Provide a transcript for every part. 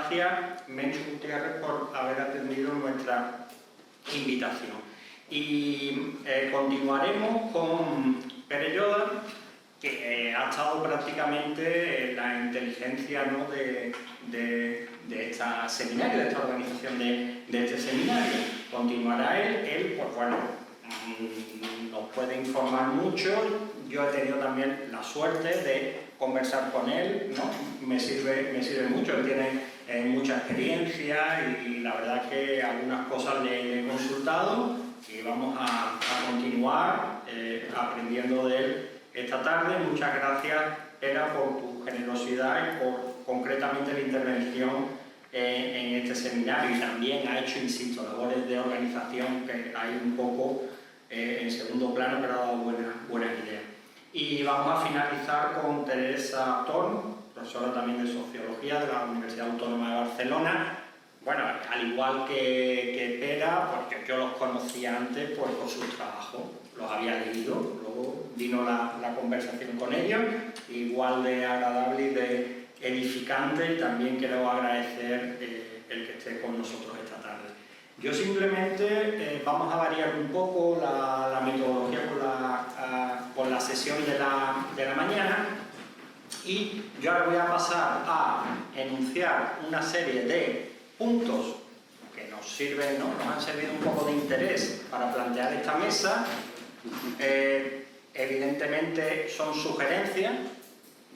gracias, Menchu Gutiérrez, por haber atendido nuestra invitación. Y continuaremos con Pere Yoda, que ha estado prácticamente en la inteligencia, ¿no?, de este seminario, de esta organización de este seminario. Continuará él, pues bueno, nos puede informar mucho. Yo he tenido también la suerte de conversar con él, ¿no? Me sirve mucho, él tiene mucha experiencia y la verdad que algunas cosas le he consultado y vamos a continuar aprendiendo de él esta tarde. Muchas gracias, Pera, por tu generosidad y por concretamente la intervención en este seminario, y también ha hecho, insisto, labores de organización que hay un poco en segundo plano, pero ha dado buenas ideas. Y vamos a finalizar con Teresa Torn, profesora también de Sociología de la Universidad Autónoma de Barcelona. Bueno, al igual que Pera, porque yo los conocía antes por sus trabajos, los había leído, luego vino la conversación con ellos, igual de agradable y de edificante, y también quiero agradecer el que esté con nosotros esta tarde. Yo simplemente vamos a variar un poco la metodología con la sesión de la mañana, y yo ahora voy a pasar a enunciar una serie de puntos que nos sirven, ¿no?, nos han servido un poco de interés para plantear esta mesa. Evidentemente son sugerencias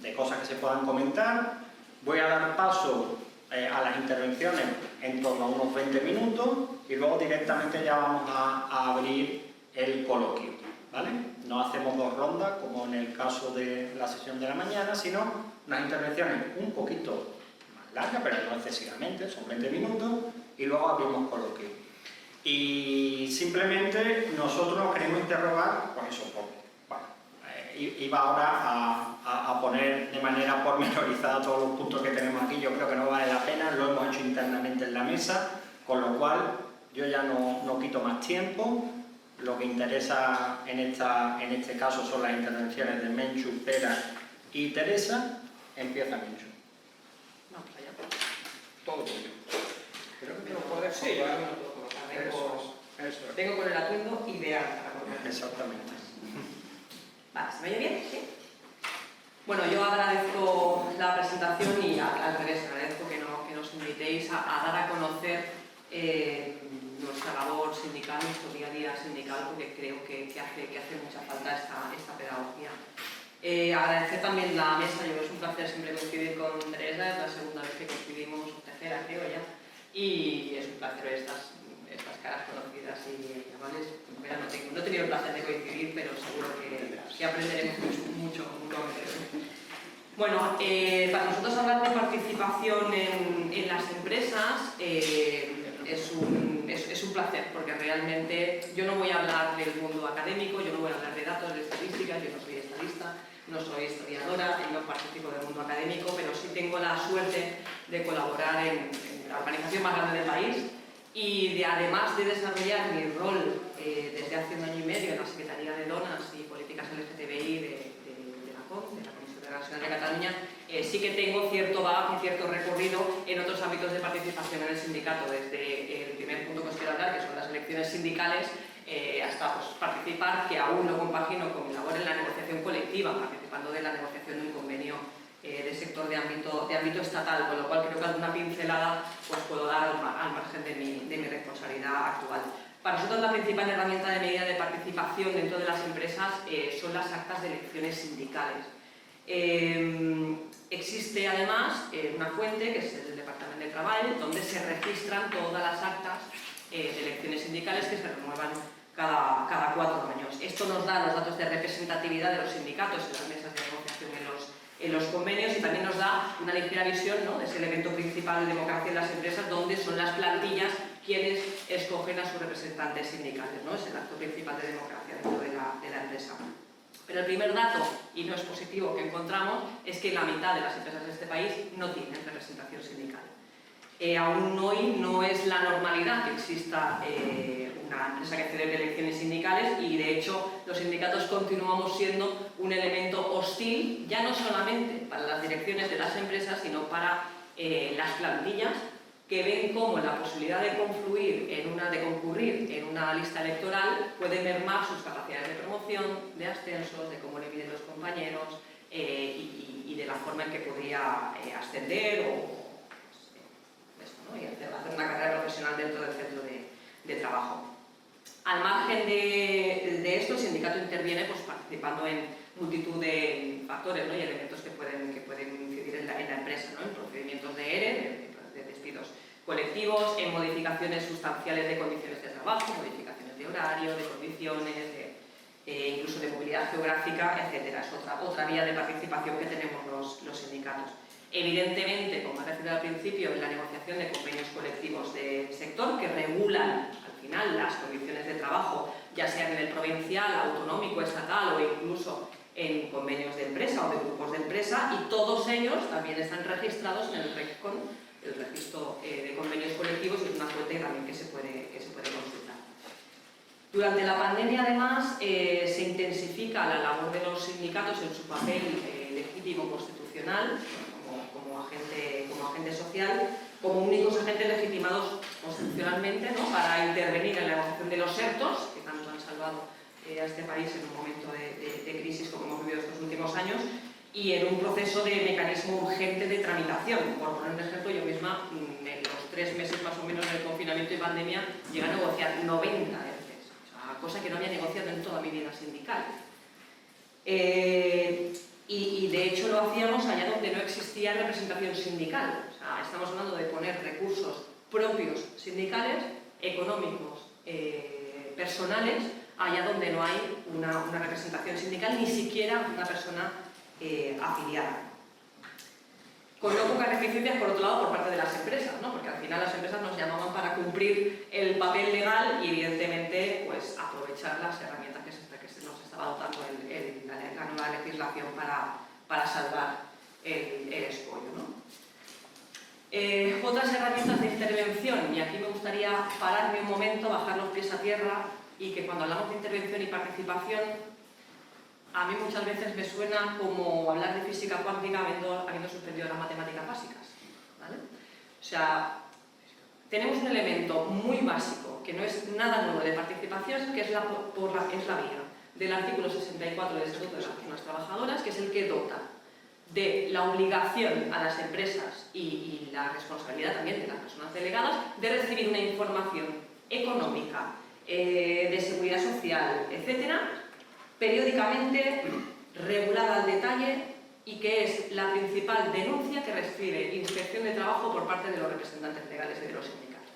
de cosas que se puedan comentar. Voy a dar paso a las intervenciones en torno a unos 20 minutos y luego directamente ya vamos a abrir el coloquio, ¿vale? No hacemos dos rondas como en el caso de la sesión de la mañana, sino unas intervenciones un poquito más largas, pero no excesivamente, son 20 minutos, y luego abrimos coloquio. Y simplemente nosotros nos queremos interrogar, pues eso, bueno, iba ahora a poner de manera pormenorizada todos los puntos que tenemos aquí. Yo creo que no vale la pena, lo hemos hecho internamente en la mesa, con lo cual yo ya no quito más tiempo. Lo que interesa en este caso son las intervenciones de Menchu, Pera y Teresa. Empieza Menchu. No, pues allá. Todo tuyo. Creo que lo puedes colocar. Eso. Tengo con el atuendo ideal para colocar. Exactamente. Vale, ¿se me oye bien? ¿Sí? Bueno, yo agradezco la presentación y al revés, agradezco que nos invitéis a dar a conocer nuestra labor sindical, nuestro día a día sindical, porque creo que hace mucha falta esta pedagogía. Agradecer también la mesa. Yo creo que es un placer siempre coincidir con Teresa, es la segunda vez que coincidimos, tercera creo ya, y es un placer ver estas caras conocidas y amables. No he tenido el placer de coincidir, pero seguro que aprenderemos mucho. Bueno, para nosotros hablar de participación en las empresas es un placer, porque realmente yo no voy a hablar del mundo académico, yo no voy a hablar de datos, de estadísticas, yo no soy estadista, no soy historiadora y no participo del mundo académico, pero sí tengo la suerte de colaborar en la organización más grande del país, y además de desarrollar mi rol desde hace un año y medio en la Secretaría de Donas y Políticas LGTBI de la CON, de la Comisión Nacional de Cataluña, sí que tengo cierto bagaje y cierto recorrido en otros ámbitos de participación en el sindicato, desde el primer punto que os quiero hablar, que son las elecciones sindicales, hasta pues, participar, que aún lo compagino con mi labor en la negociación colectiva, participando de la negociación de un convenio de sector de ámbito estatal, con lo cual creo que alguna pincelada pues, puedo dar al margen de mi responsabilidad actual. Para nosotros la principal herramienta de medida de participación dentro de las empresas son las actas de elecciones sindicales. Existe además una fuente, que es el Departamento de Trabajo, donde se registran todas las actas de elecciones sindicales que se renuevan cada 4 años. Esto nos da los datos de representatividad de los sindicatos en las mesas de negociación en los convenios, y también nos da una ligera visión, ¿no?, de ese elemento principal de democracia en las empresas, donde son las plantillas quienes escogen a sus representantes sindicales, ¿no? Es el acto principal de democracia dentro de la empresa. Pero el primer dato, y no es positivo, que encontramos es que la mitad de las empresas de este país no tienen representación sindical. Aún hoy no es la normalidad que exista una empresa que celebre elecciones sindicales, y de hecho los sindicatos continuamos siendo un elemento hostil, ya no solamente para las direcciones de las empresas, sino para las plantillas, que ven cómo la posibilidad de concurrir en una lista electoral puede mermar sus capacidades de promoción, de ascensos, de cómo le miden los compañeros y de la forma en que podría ascender o eso, ¿no? Y hacer una carrera profesional dentro del centro de trabajo. Al margen de esto, el sindicato interviene pues, participando en multitud de factores, ¿no? Y elementos que pueden incidir en la empresa, ¿no? En procedimientos de ERE, de despidos colectivos, en modificaciones sustanciales de condiciones de trabajo, modificaciones de horario, de condiciones, incluso de movilidad geográfica, etc. Es otra vía de participación que tenemos los sindicatos. Evidentemente, como he referido al principio, en la negociación de convenios colectivos de sector que regulan al final las condiciones de trabajo, ya sea a nivel provincial, autonómico, estatal o incluso en convenios de empresa o de grupos de empresa, y todos ellos también están registrados en el RECCON, el registro de convenios colectivos, y es una fuente también que se puede consultar. Durante la pandemia, además, se intensifica la labor de los sindicatos en su papel legítimo constitucional, como agente social, como únicos agentes legitimados constitucionalmente, ¿no? Para intervenir en la negociación de los ERTOs, que tanto han salvado a este país en un momento de crisis como hemos vivido estos últimos años, y en un proceso de mecanismo urgente de tramitación. Por poner un ejemplo, yo misma, en los 3 meses más o menos del confinamiento y pandemia, llegué a negociar 90 ERTEs, o sea, cosa que no había negociado en toda mi vida sindical. Y de hecho lo hacíamos allá donde no existía representación sindical. O sea, estamos hablando de poner recursos propios sindicales, económicos, personales, allá donde no hay una representación sindical, ni siquiera una persona afiliada. Con no pocas reticencias, por otro lado, por parte de las empresas, ¿no? Porque al final las empresas nos llamaban para cumplir el papel legal y, evidentemente, pues, aprovechar las herramientas que se nos estaba dotando la nueva legislación para salvar el escollo, ¿no? Otras herramientas de intervención, y aquí me gustaría pararme un momento, bajar los pies a tierra, y que cuando hablamos de intervención y participación, a mí muchas veces me suena como hablar de física cuántica habiendo suspendido las matemáticas básicas, ¿vale? O sea, tenemos un elemento muy básico, que no es nada nuevo de participación, que es la vía del artículo 64 del Estatuto de las Personas Trabajadoras, que es el que dota de la obligación a las empresas y la responsabilidad también de las personas delegadas de recibir una información económica, de seguridad social, etcétera, periódicamente, regulada al detalle, y que es la principal denuncia que recibe Inspección de Trabajo por parte de los representantes legales de los sindicatos.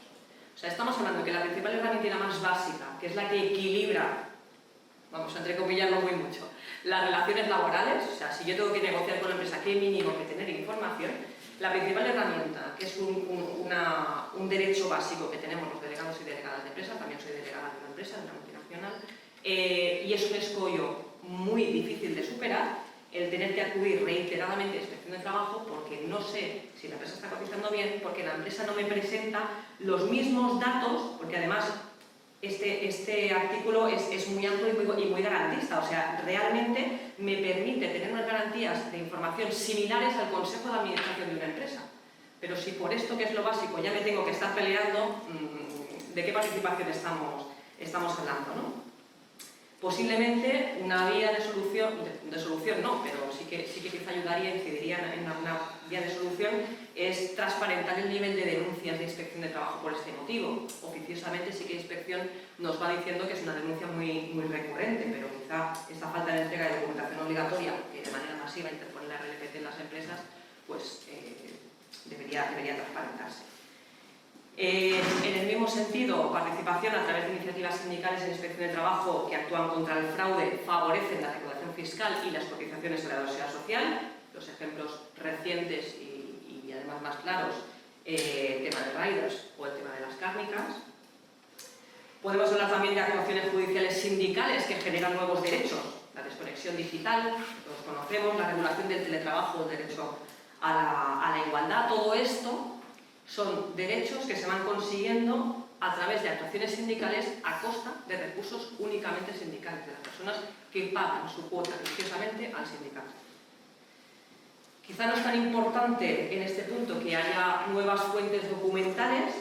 O sea, estamos hablando de que la principal herramienta y la más básica, que es la que equilibra, vamos a entrecomillarlo muy mucho, las relaciones laborales, o sea, si yo tengo que negociar con la empresa, ¿qué mínimo que tener información? La principal herramienta, que es un derecho básico que tenemos los delegados y delegadas de empresas, también soy delegada de una empresa, de una multinacional, y es un escollo muy difícil de superar, el tener que acudir reiteradamente a Inspección de Trabajo porque no sé si la empresa está cotizando bien, porque la empresa no me presenta los mismos datos, porque además este artículo es muy amplio y muy garantista, o sea, realmente me permite tener unas garantías de información similares al Consejo de Administración de una empresa. Pero si por esto, que es lo básico, ya me tengo que estar peleando, ¿de qué participación estamos hablando, no? Posiblemente una vía de solución no, pero sí que quizá ayudaría, incidiría en una vía de solución, es transparentar el nivel de denuncias de Inspección de Trabajo por este motivo. Oficiosamente sí que Inspección nos va diciendo que es una denuncia muy recurrente, pero quizá esta falta de entrega de documentación obligatoria, que de manera masiva interpone la RLPC en las empresas, pues debería transparentarse. En el mismo sentido, participación a través de iniciativas sindicales en Inspección de Trabajo que actúan contra el fraude, favorecen la recaudación fiscal y las cotizaciones a la seguridad social. Los ejemplos recientes y además más claros, el tema de riders o el tema de las cárnicas. Podemos hablar también de actuaciones judiciales sindicales que generan nuevos derechos, la desconexión digital, los conocemos, la regulación del teletrabajo, el derecho a la igualdad. Todo esto son derechos que se van consiguiendo a través de actuaciones sindicales a costa de recursos únicamente sindicales, de las personas que pagan su cuota religiosamente al sindicato. Quizá no es tan importante en este punto que haya nuevas fuentes documentales,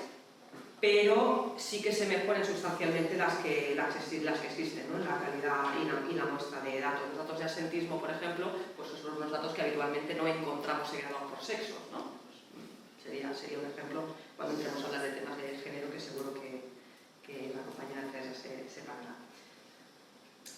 pero sí que se mejoren sustancialmente las que existen, ¿no? La calidad y la muestra de datos. Los datos de absentismo, por ejemplo, pues son los datos que habitualmente no encontramos segregados por sexos, ¿no? Pues sería un ejemplo cuando entremos a hablar de temas de género, que seguro que la compañera Teresa se parará.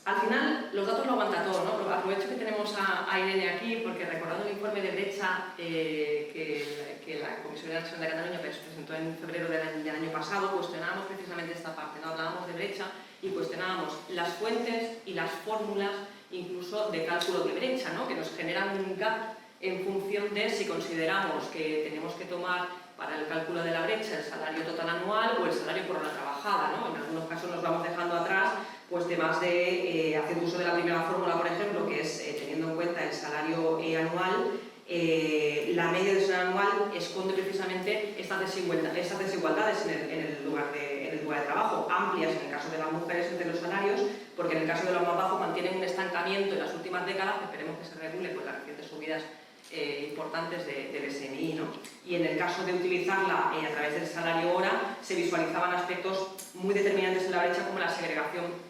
Al final, los datos lo aguanta todo, ¿no? Aprovecho que tenemos a Irene aquí, porque recordando el informe de brecha que la Comisión de Acción de Cataluña presentó en febrero del año pasado, cuestionábamos precisamente esta parte, ¿no? Hablábamos de brecha y cuestionábamos las fuentes y las fórmulas incluso de cálculo de brecha, ¿no? Que nos generan un gap en función de si consideramos que tenemos que tomar para el cálculo de la brecha el salario total anual o el salario por hora trabajada, ¿no? En algunos casos nos vamos dejando atrás pues temas de hacer uso de la primera fórmula, por ejemplo, que es teniendo en cuenta el salario anual, la media del salario anual esconde precisamente estas desigualdades en el lugar de trabajo, amplias en el caso de las mujeres entre los salarios, porque en el caso de los más bajos mantienen un estancamiento en las últimas décadas, que esperemos que se regule con las recientes subidas importantes del SMI, ¿no? Y en el caso de utilizarla a través del salario hora, se visualizaban aspectos muy determinantes en la brecha como la segregación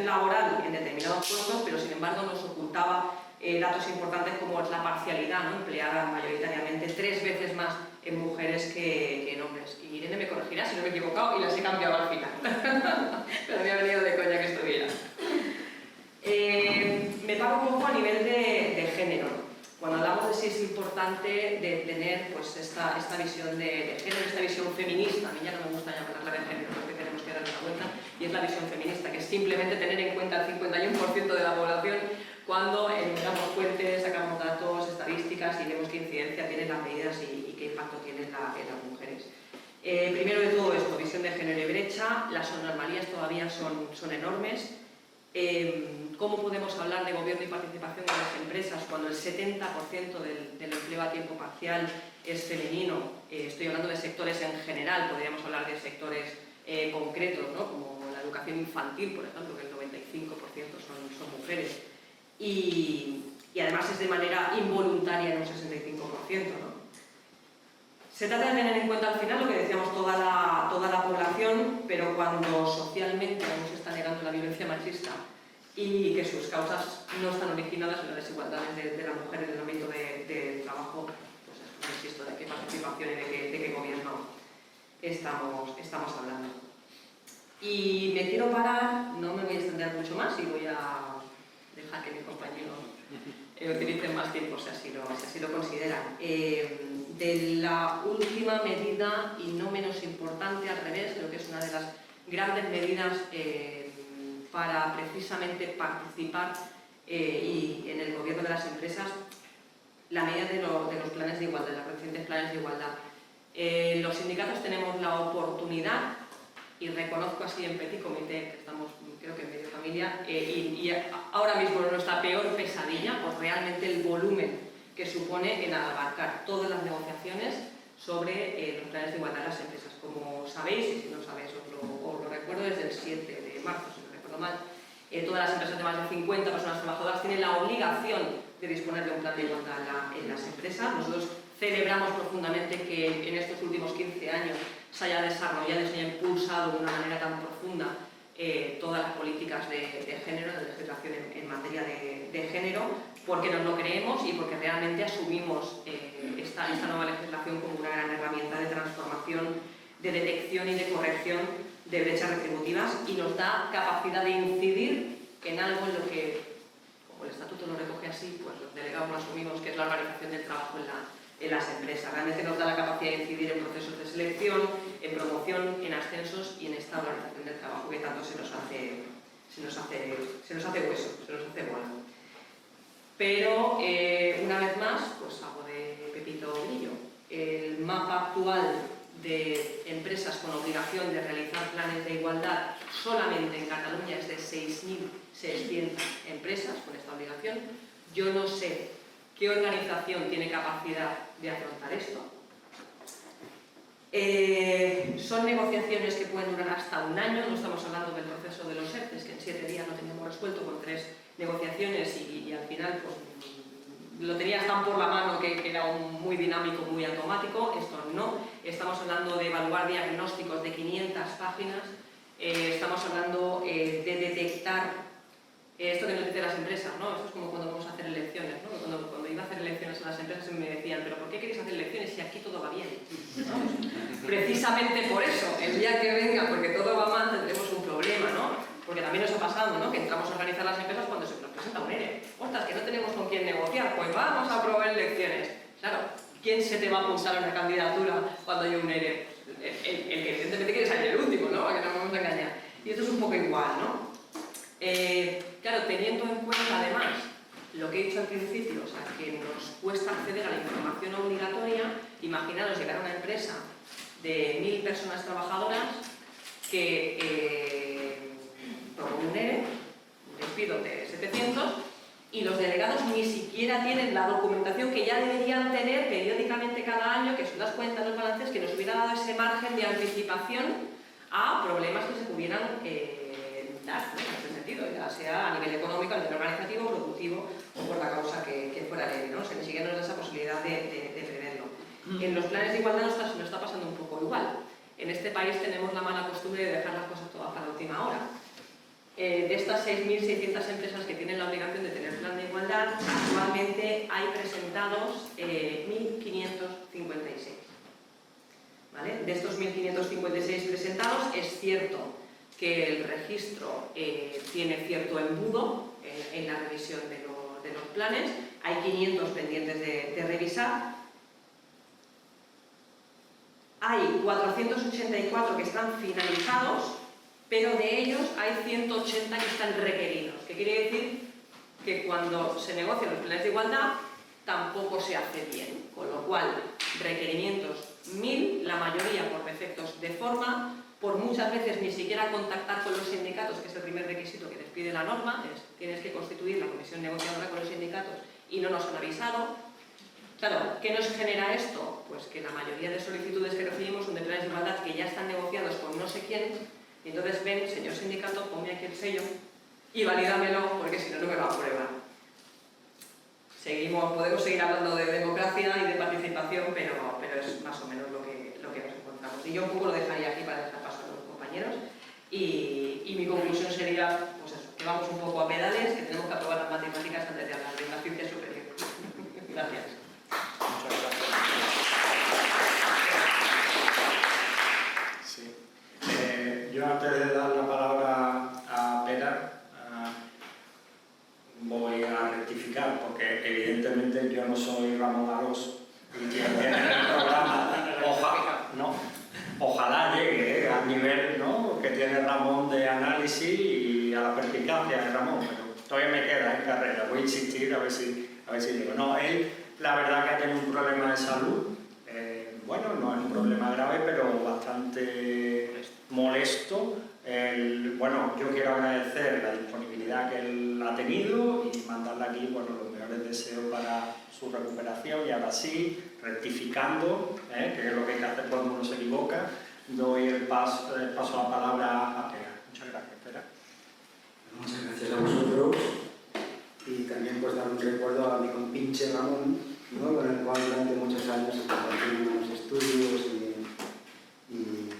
laboral en determinados puestos, pero sin embargo nos ocultaba datos importantes como es la parcialidad, ¿no? Empleada mayoritariamente 3 veces más en mujeres que en hombres. Y Irene me corregirá si no me he equivocado y las he cambiado al final. Pero me ha venido de coña que estuviera. Me paro un poco a nivel de género. Cuando hablamos de si es importante de tener pues, esta visión de género, esta visión feminista, a mí ya no me gusta llamarla de género, porque tenemos que darle una vuelta, y es la visión feminista, que es simplemente tener en cuenta el 51% de la población cuando enumeramos fuentes, sacamos datos, estadísticas y vemos qué incidencia tienen las medidas y qué impacto tienen en las mujeres. Primero de todo esto, visión de género y brecha, las anomalías todavía son enormes. ¿Cómo podemos hablar de gobierno y participación en las empresas cuando el 70% del empleo a tiempo parcial es femenino? Estoy hablando de sectores en general, podríamos hablar de sectores concretos, ¿no? Como la educación infantil, por ejemplo, que el 95% son mujeres. Y además es de manera involuntaria en un 65%, ¿no? Se trata de tener en cuenta al final lo que decíamos toda la población, pero cuando socialmente aún se está negando la violencia machista y que sus causas no están originadas en las desigualdades de la mujer en el ámbito del trabajo, pues insisto, de qué participación y de qué gobierno estamos hablando. Y me quiero parar, no me voy a extender mucho más y voy a dejar que mis compañeros utilicen más tiempo si así lo consideran. De la última medida, y no menos importante, al revés, creo que es una de las grandes medidas para precisamente participar y en el gobierno de las empresas, la medida de los planes de igualdad, los recientes planes de igualdad. Los sindicatos tenemos la oportunidad, y reconozco así en petit comité, que estamos creo que en medio familia, y ahora mismo nuestra peor pesadilla, pues realmente el volumen que supone en abarcar todas las negociaciones sobre los planes de igualdad de las empresas. Como sabéis, y si no sabéis os lo recuerdo, desde el 7 de marzo, si no recuerdo mal, todas las empresas de más de 50 personas trabajadoras tienen la obligación de disponer de un plan de igualdad en las empresas. Nosotros celebramos profundamente que en estos últimos 15 años se haya desarrollado y se haya impulsado de una manera tan profunda todas las políticas de género, de legislación en materia de género, porque nos lo creemos y porque realmente asumimos esta nueva legislación como una gran herramienta de transformación, de detección y de corrección de brechas retributivas, y nos da capacidad de incidir en algo en lo que, como el estatuto lo recoge así, pues los delegados lo asumimos, que es la organización del trabajo en las empresas. Realmente nos da la capacidad de incidir en procesos de selección, en promoción, en ascensos y en esta organización del trabajo que tanto se nos hace hueso, se nos hace bola. Pero, una vez más, pues hago de Pepito Grillo. El mapa actual de empresas con obligación de realizar planes de igualdad solamente en Cataluña es de 6.600 empresas con esta obligación. Yo no sé qué organización tiene capacidad de afrontar esto. Son negociaciones que pueden durar hasta un año, no estamos hablando del proceso de los ERTES, que en 7 días lo teníamos resuelto con 3 negociaciones y al final pues, lo tenías tan por la mano que era muy dinámico, muy automático. Esto no. Estamos hablando de evaluar diagnósticos de 500 páginas. Estamos hablando de detectar esto que nos dicen las empresas, ¿no? Esto es como cuando vamos a hacer elecciones, ¿no? Cuando iba a hacer elecciones a las empresas me decían, ¿pero por qué queréis hacer elecciones si aquí todo va bien? ¿No? Precisamente por eso, el día que venga, porque todo va mal, tendremos un problema, ¿no? Porque también nos ha pasado, ¿no? Que entramos a organizar las empresas cuando se nos presenta un ERE. ¡Ostras, que no tenemos con quién negociar! Pues vamos a probar elecciones. Claro, ¿quién se te va a apuntar a una candidatura cuando hay un ERE? El que evidentemente quiere salir el último, ¿no? Para que no nos vamos a engañar. Y esto es un poco igual, ¿no? Claro, teniendo en cuenta además lo que he dicho al principio, o sea, que nos cuesta acceder a la información obligatoria, imaginaros llegar a una empresa de 1000 personas trabajadoras que promueve un ERE, un despido de 700, y los delegados ni siquiera tienen la documentación que ya deberían tener periódicamente cada año, que son las cuentas, los balances, que nos hubiera dado ese margen de anticipación a problemas que se pudieran dar, ¿no? En ese sentido, ya sea a nivel económico, a nivel organizativo, productivo o por la causa que fuera ley, ¿no? Se ni siquiera nos da esa posibilidad de preverlo. En los planes de igualdad nos está pasando un poco igual. En este país tenemos la mala costumbre de dejar las cosas todas para la última hora. De estas 6.600 empresas que tienen la obligación de tener plan de igualdad, actualmente hay presentados 1.556. ¿Vale? De estos 1.556 presentados, es cierto que el registro tiene cierto embudo en la revisión de los planes. Hay 500 pendientes de revisar. Hay 484 que están finalizados, pero de ellos hay 180 que están requeridos. ¿Qué quiere decir? Que cuando se negocian los planes de igualdad tampoco se hace bien, con lo cual requerimientos 1000, la mayoría por defectos de forma, por muchas veces ni siquiera contactar con los sindicatos, que es el primer requisito que les pide la norma, es tienes que constituir la comisión negociadora con los sindicatos y no nos han avisado. Claro, ¿qué nos genera esto? Pues que la mayoría de solicitudes que recibimos son de planes de igualdad que ya están negociados con no sé quién, y entonces ven, señor sindicato, ponme aquí el sello y valídamelo, porque si no, no me va a aprobar. Podemos seguir hablando de democracia y de participación, pero es más o menos lo que nos encontramos. Y yo un poco lo dejaría aquí para dejar paso a los compañeros. Y mi conclusión sería, pues eso, que vamos un poco a pedales, que tenemos que aprobar las matemáticas antes de hablar de la ciencia superior. Gracias. Muchas gracias. Sí. Yo antes de dar la palabra a Pera, voy a rectificar, porque evidentemente yo no soy Ramón Arós y quien tiene el programa, ojalá llegue al nivel, ¿no?, que tiene Ramón de análisis y a la perspicacia de Ramón, pero todavía me queda en carrera, voy a insistir a ver si llego. No, él la verdad que ha tenido un problema de salud, bueno, no es un problema grave, pero bastante molesto. Bueno, yo quiero agradecer la disponibilidad que él ha tenido y mandarle aquí, bueno, los mejores deseos para su recuperación. Y ahora sí, rectificando, que es lo que hay que hacer cuando uno se equivoca, doy el paso a palabra a Pera. Muchas gracias, Pera. Muchas gracias a vosotros y también pues dar un recuerdo a mi compinche Ramón, ¿no?, con el cual durante muchos años compartimos estudios y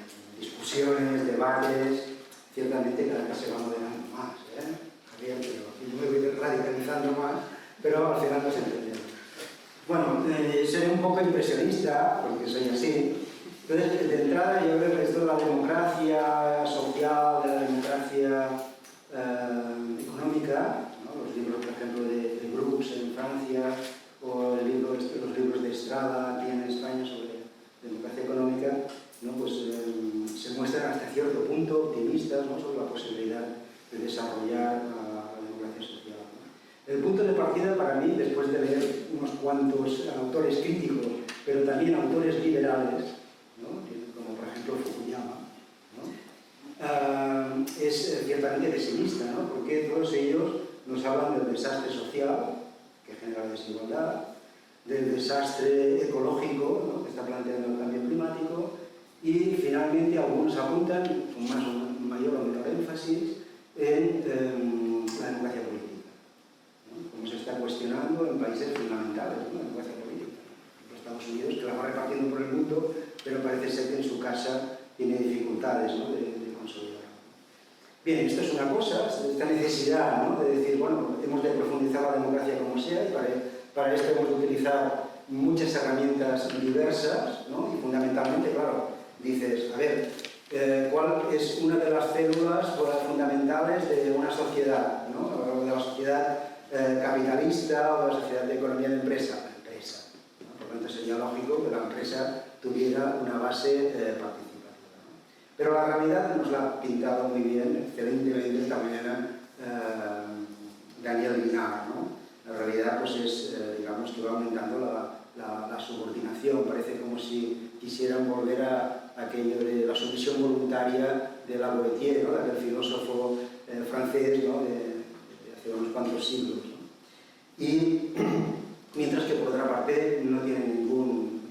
discusiones, debates. Ciertamente cada vez se va moderando más, Javier, pero yo me voy radicalizando más, pero al final nos entendemos. Bueno, seré un poco impresionista, porque soy así. Entonces, de entrada, yo creo que esto de la democracia social, de la democracia económica, ¿no?, los libros, por ejemplo, de Brooks en Francia, o los libros de Estrada aquí en España sobre democracia económica, ¿no?, pues se muestran hasta cierto punto optimistas, ¿no?, sobre la posibilidad de desarrollar la democracia social, ¿no? El punto de partida para mí, después de leer unos cuantos autores críticos, pero también autores liberales, ¿no?, como por ejemplo Fukuyama, ¿no?, es ciertamente pesimista, ¿no?, porque todos ellos nos hablan del desastre social que genera desigualdad, del desastre ecológico, ¿no?, que está planteando el cambio climático, y finalmente algunos apuntan, con más o mayor o menor énfasis, en la democracia política, ¿no?, como se está cuestionando en países ser fundamentales, ¿no?, en la democracia política. Los Estados Unidos, que la va repartiendo por el mundo, pero parece ser que en su casa tiene dificultades, ¿no?, de consolidar. Bien, esto es una cosa, esta necesidad, ¿no?, de decir, bueno, hemos de profundizar la democracia como sea, y para esto hemos de utilizar muchas herramientas diversas, ¿no?, y fundamentalmente, claro, dices, a ver, ¿cuál es una de las células fundamentales de una sociedad, ¿no?, de la sociedad capitalista o de la sociedad de economía de empresa? La empresa, ¿no? Por lo tanto, sería lógico que la empresa tuviera una base participativa, ¿no? Pero la realidad nos la ha pintado muy bien, excelentemente esta mañana, Daniel Linar, ¿no? La realidad pues es, digamos, que va aumentando la subordinación. Parece como si quisieran volver a aquello de la sumisión voluntaria de Lavoisier, ¿no?, de aquel filósofo francés, ¿no?, de hace unos cuantos siglos, ¿no? Y mientras que por otra parte no tienen ningún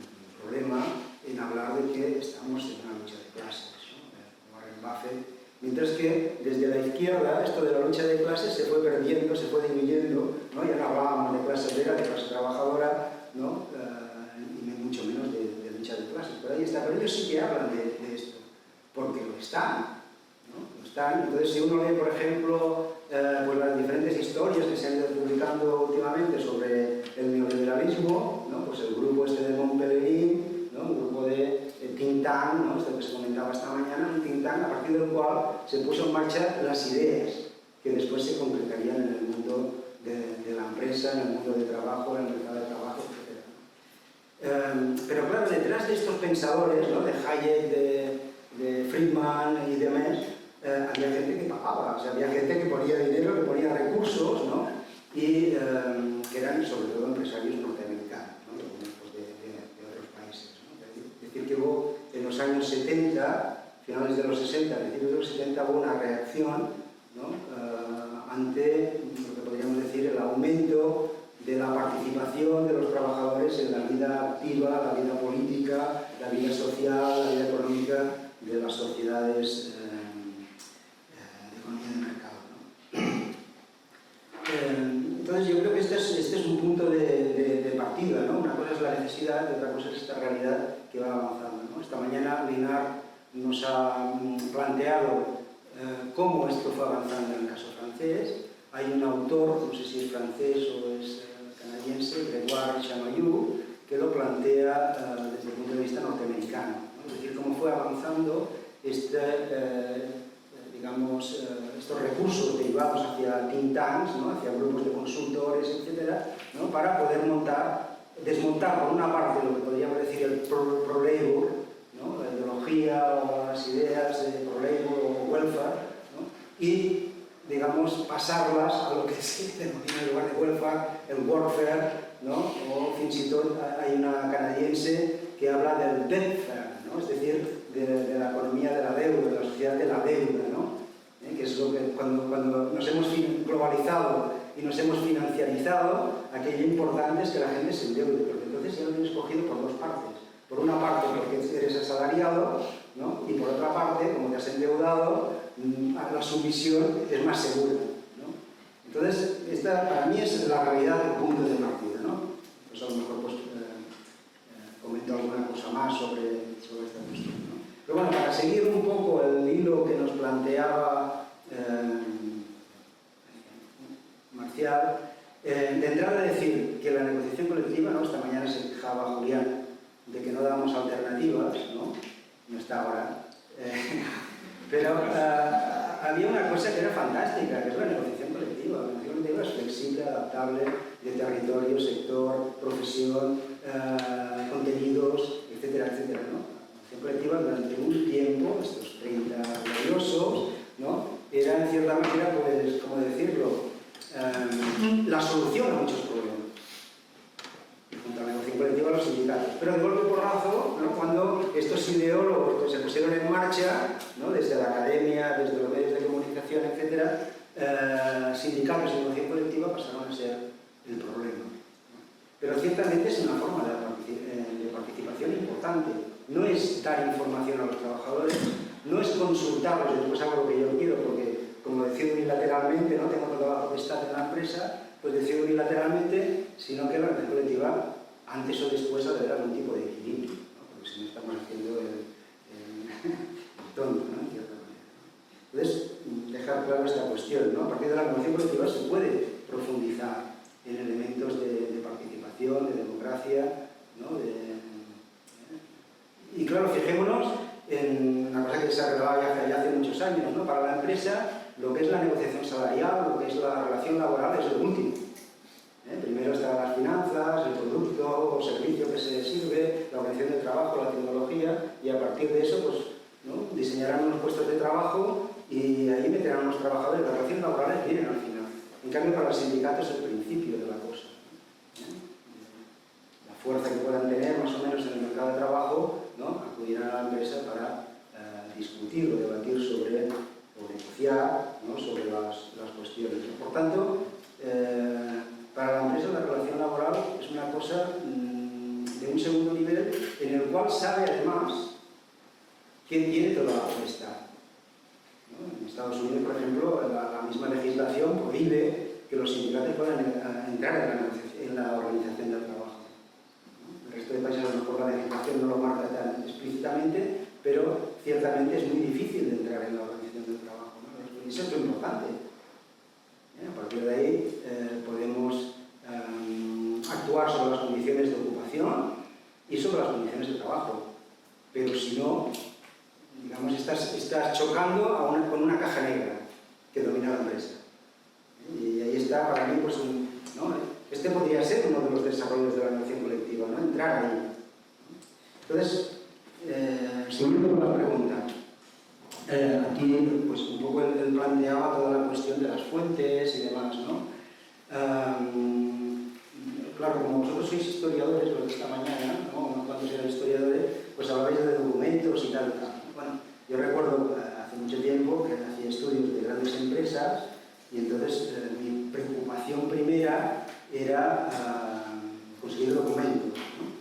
problema en hablar de que estamos en una lucha de clases, ¿no? Warren Buffett. Mientras que desde la izquierda esto de la lucha de clases se fue perdiendo, se fue diluyendo, ¿no? Ya no hablábamos de clase obrera, de clase trabajadora, ¿no?, y mucho menos de lucha de clases. Pero ahí está. Pero ellos sí que hablan de esto, porque lo están, ¿no? Lo están. Entonces, si uno lee, por ejemplo, pues las diferentes historias que se han ido publicando últimamente sobre el neoliberalismo, ¿no?, pues el grupo este de Montpellier, ¿no?, un grupo de think tank, ¿no?, esto que se comentaba esta mañana, un think tank a partir del cual se puso en marcha las ideas que después se concretarían en el mundo de la empresa, en el mundo de trabajo, en el mercado de trabajo, etc. Pero claro, detrás de estos pensadores, ¿no?, de Hayek, de Friedman y demás, había gente que pagaba, o sea, había gente que ponía dinero, que ponía recursos, ¿no?, y que eran sobre todo empresarios norteamericanos, ¿no?, de otros países, ¿no? Es decir, que hubo en los años 70, finales de los 60, principios de los 70, hubo una reacción, ¿no?, ante lo que podríamos decir el aumento de la participación de los trabajadores en la vida activa, la vida política, la vida social, la vida económica de las sociedades de economía de mercado, ¿no? Entonces yo creo que este es un punto de partida, ¿no? Una cosa es la necesidad y otra cosa es esta realidad que va avanzando, ¿no? Esta mañana Linar nos ha planteado cómo esto fue avanzando en el caso francés. Hay un autor, no sé si es francés o es canadiense, Grégoire Chamayou, que lo plantea desde el punto de vista norteamericano, ¿no? Es decir, cómo fue avanzando digamos, estos recursos derivados hacia think tanks, ¿no?, hacia grupos de consultores, etcétera, ¿no?, para poder desmontar por una parte lo que podríamos decir el pro-labor, ¿no?, la ideología o las ideas de pro-labor o welfare, ¿no?, y, digamos, pasarlas a lo que se denomina en lugar de welfare, el warfare, ¿no?, o fins i tot hay una canadiense que habla del debtfare, ¿no?, es decir, de la economía de la deuda, de la sociedad de la deuda, ¿no?, que es lo que cuando nos hemos globalizado y nos hemos financiarizado, aquello importante es que la gente se endeude, porque entonces ya lo tienes cogido por dos partes. Por una parte porque eres asalariado, ¿no?, y por otra parte, como te has endeudado, la sumisión es más segura, ¿no? Entonces, esta para mí es la realidad del punto de partida, ¿no? Pues a lo mejor pues, comento alguna cosa más sobre esta cuestión, ¿no? Pero bueno, para seguir un poco el hilo que nos planteaba Marcial, de entrada decir que la negociación colectiva, ¿no?, esta mañana se quejaba Julián de que no damos alternativas, no está ahora, pero había una cosa que era fantástica, que es la negociación colectiva. La negociación colectiva es flexible, adaptable, de territorio, sector, profesión, contenidos, etcétera, etcétera, ¿no? La negociación colectiva durante un tiempo, estos 30 gloriosos, ¿no?, era en cierta manera, pues, ¿cómo decirlo?, la solución a muchos problemas. Junto a la negociación colectiva, los sindicatos. Pero de golpe porrazo, ¿no?, cuando estos ideólogos pues, se pusieron en marcha, ¿no?, desde la academia, desde los medios de comunicación, etcétera, sindicatos y negociación colectiva pasaron a ser el problema, ¿no? Pero ciertamente es una forma de participación importante. No es dar información a los trabajadores, no es consultarlos y después hago lo que yo quiero, porque, como decía unilateralmente, no tengo toda la potestad en la empresa, pues decide unilateralmente, sino que la organización colectiva, antes o después, ha de haber algún tipo de equilibrio, ¿no? Porque si no estamos haciendo el tonto, ¿no? En cierta manera. Entonces, dejar claro esta cuestión, ¿no? A partir de la negociación colectiva se puede profundizar en elementos de participación, de democracia, ¿no? Y claro, fijémonos en una cosa que se ha grabado ya hace muchos años, ¿no? Para la empresa, lo que es la negociación salarial, lo que es la relación laboral es lo último. Primero están las finanzas, el producto o servicio que se sirve, la organización del trabajo, la tecnología, y a partir de eso, pues, ¿no? Diseñarán unos puestos de trabajo y ahí meterán a los trabajadores. Las relaciones laborales vienen al final. En cambio, para los sindicatos es el principio de la cosa. La fuerza que puedan tener, más o menos, en el mercado de trabajo, ¿no? Acudirán a la empresa para discutir o debatir sobre, o negociar, ¿no? Sobre las cuestiones. Por tanto, para la empresa la relación laboral es una cosa de un segundo nivel en el cual sabe además quién tiene toda la potestad. ¿No? En Estados Unidos, por ejemplo, la misma legislación prohíbe que los sindicatos puedan entrar en la organización del trabajo. ¿No? El resto de países, a lo mejor, la legislación no lo marca tan explícitamente, pero ciertamente es muy difícil de entrar en la organización del trabajo, ¿no? Y eso es lo importante. A partir de ahí podemos actuar sobre las condiciones de ocupación y sobre las condiciones de trabajo. Pero si no, digamos, estás chocando con una caja negra que domina la empresa. Y ahí está, para mí, pues, ¿no? Este podría ser uno de los desarrollos de la negociación colectiva, ¿no? Entrar ahí. Entonces, siguiendo con la pregunta, aquí, pues, un poco él planteaba toda la cuestión de las fuentes y demás, ¿no? Claro, como vosotros sois historiadores, los de esta mañana, ¿no? Unos cuantos eran historiadores, pues hablabais de documentos y tal y tal. Bueno, yo recuerdo hace mucho tiempo que hacía estudios de grandes empresas y entonces mi preocupación primera era conseguir documentos, ¿no?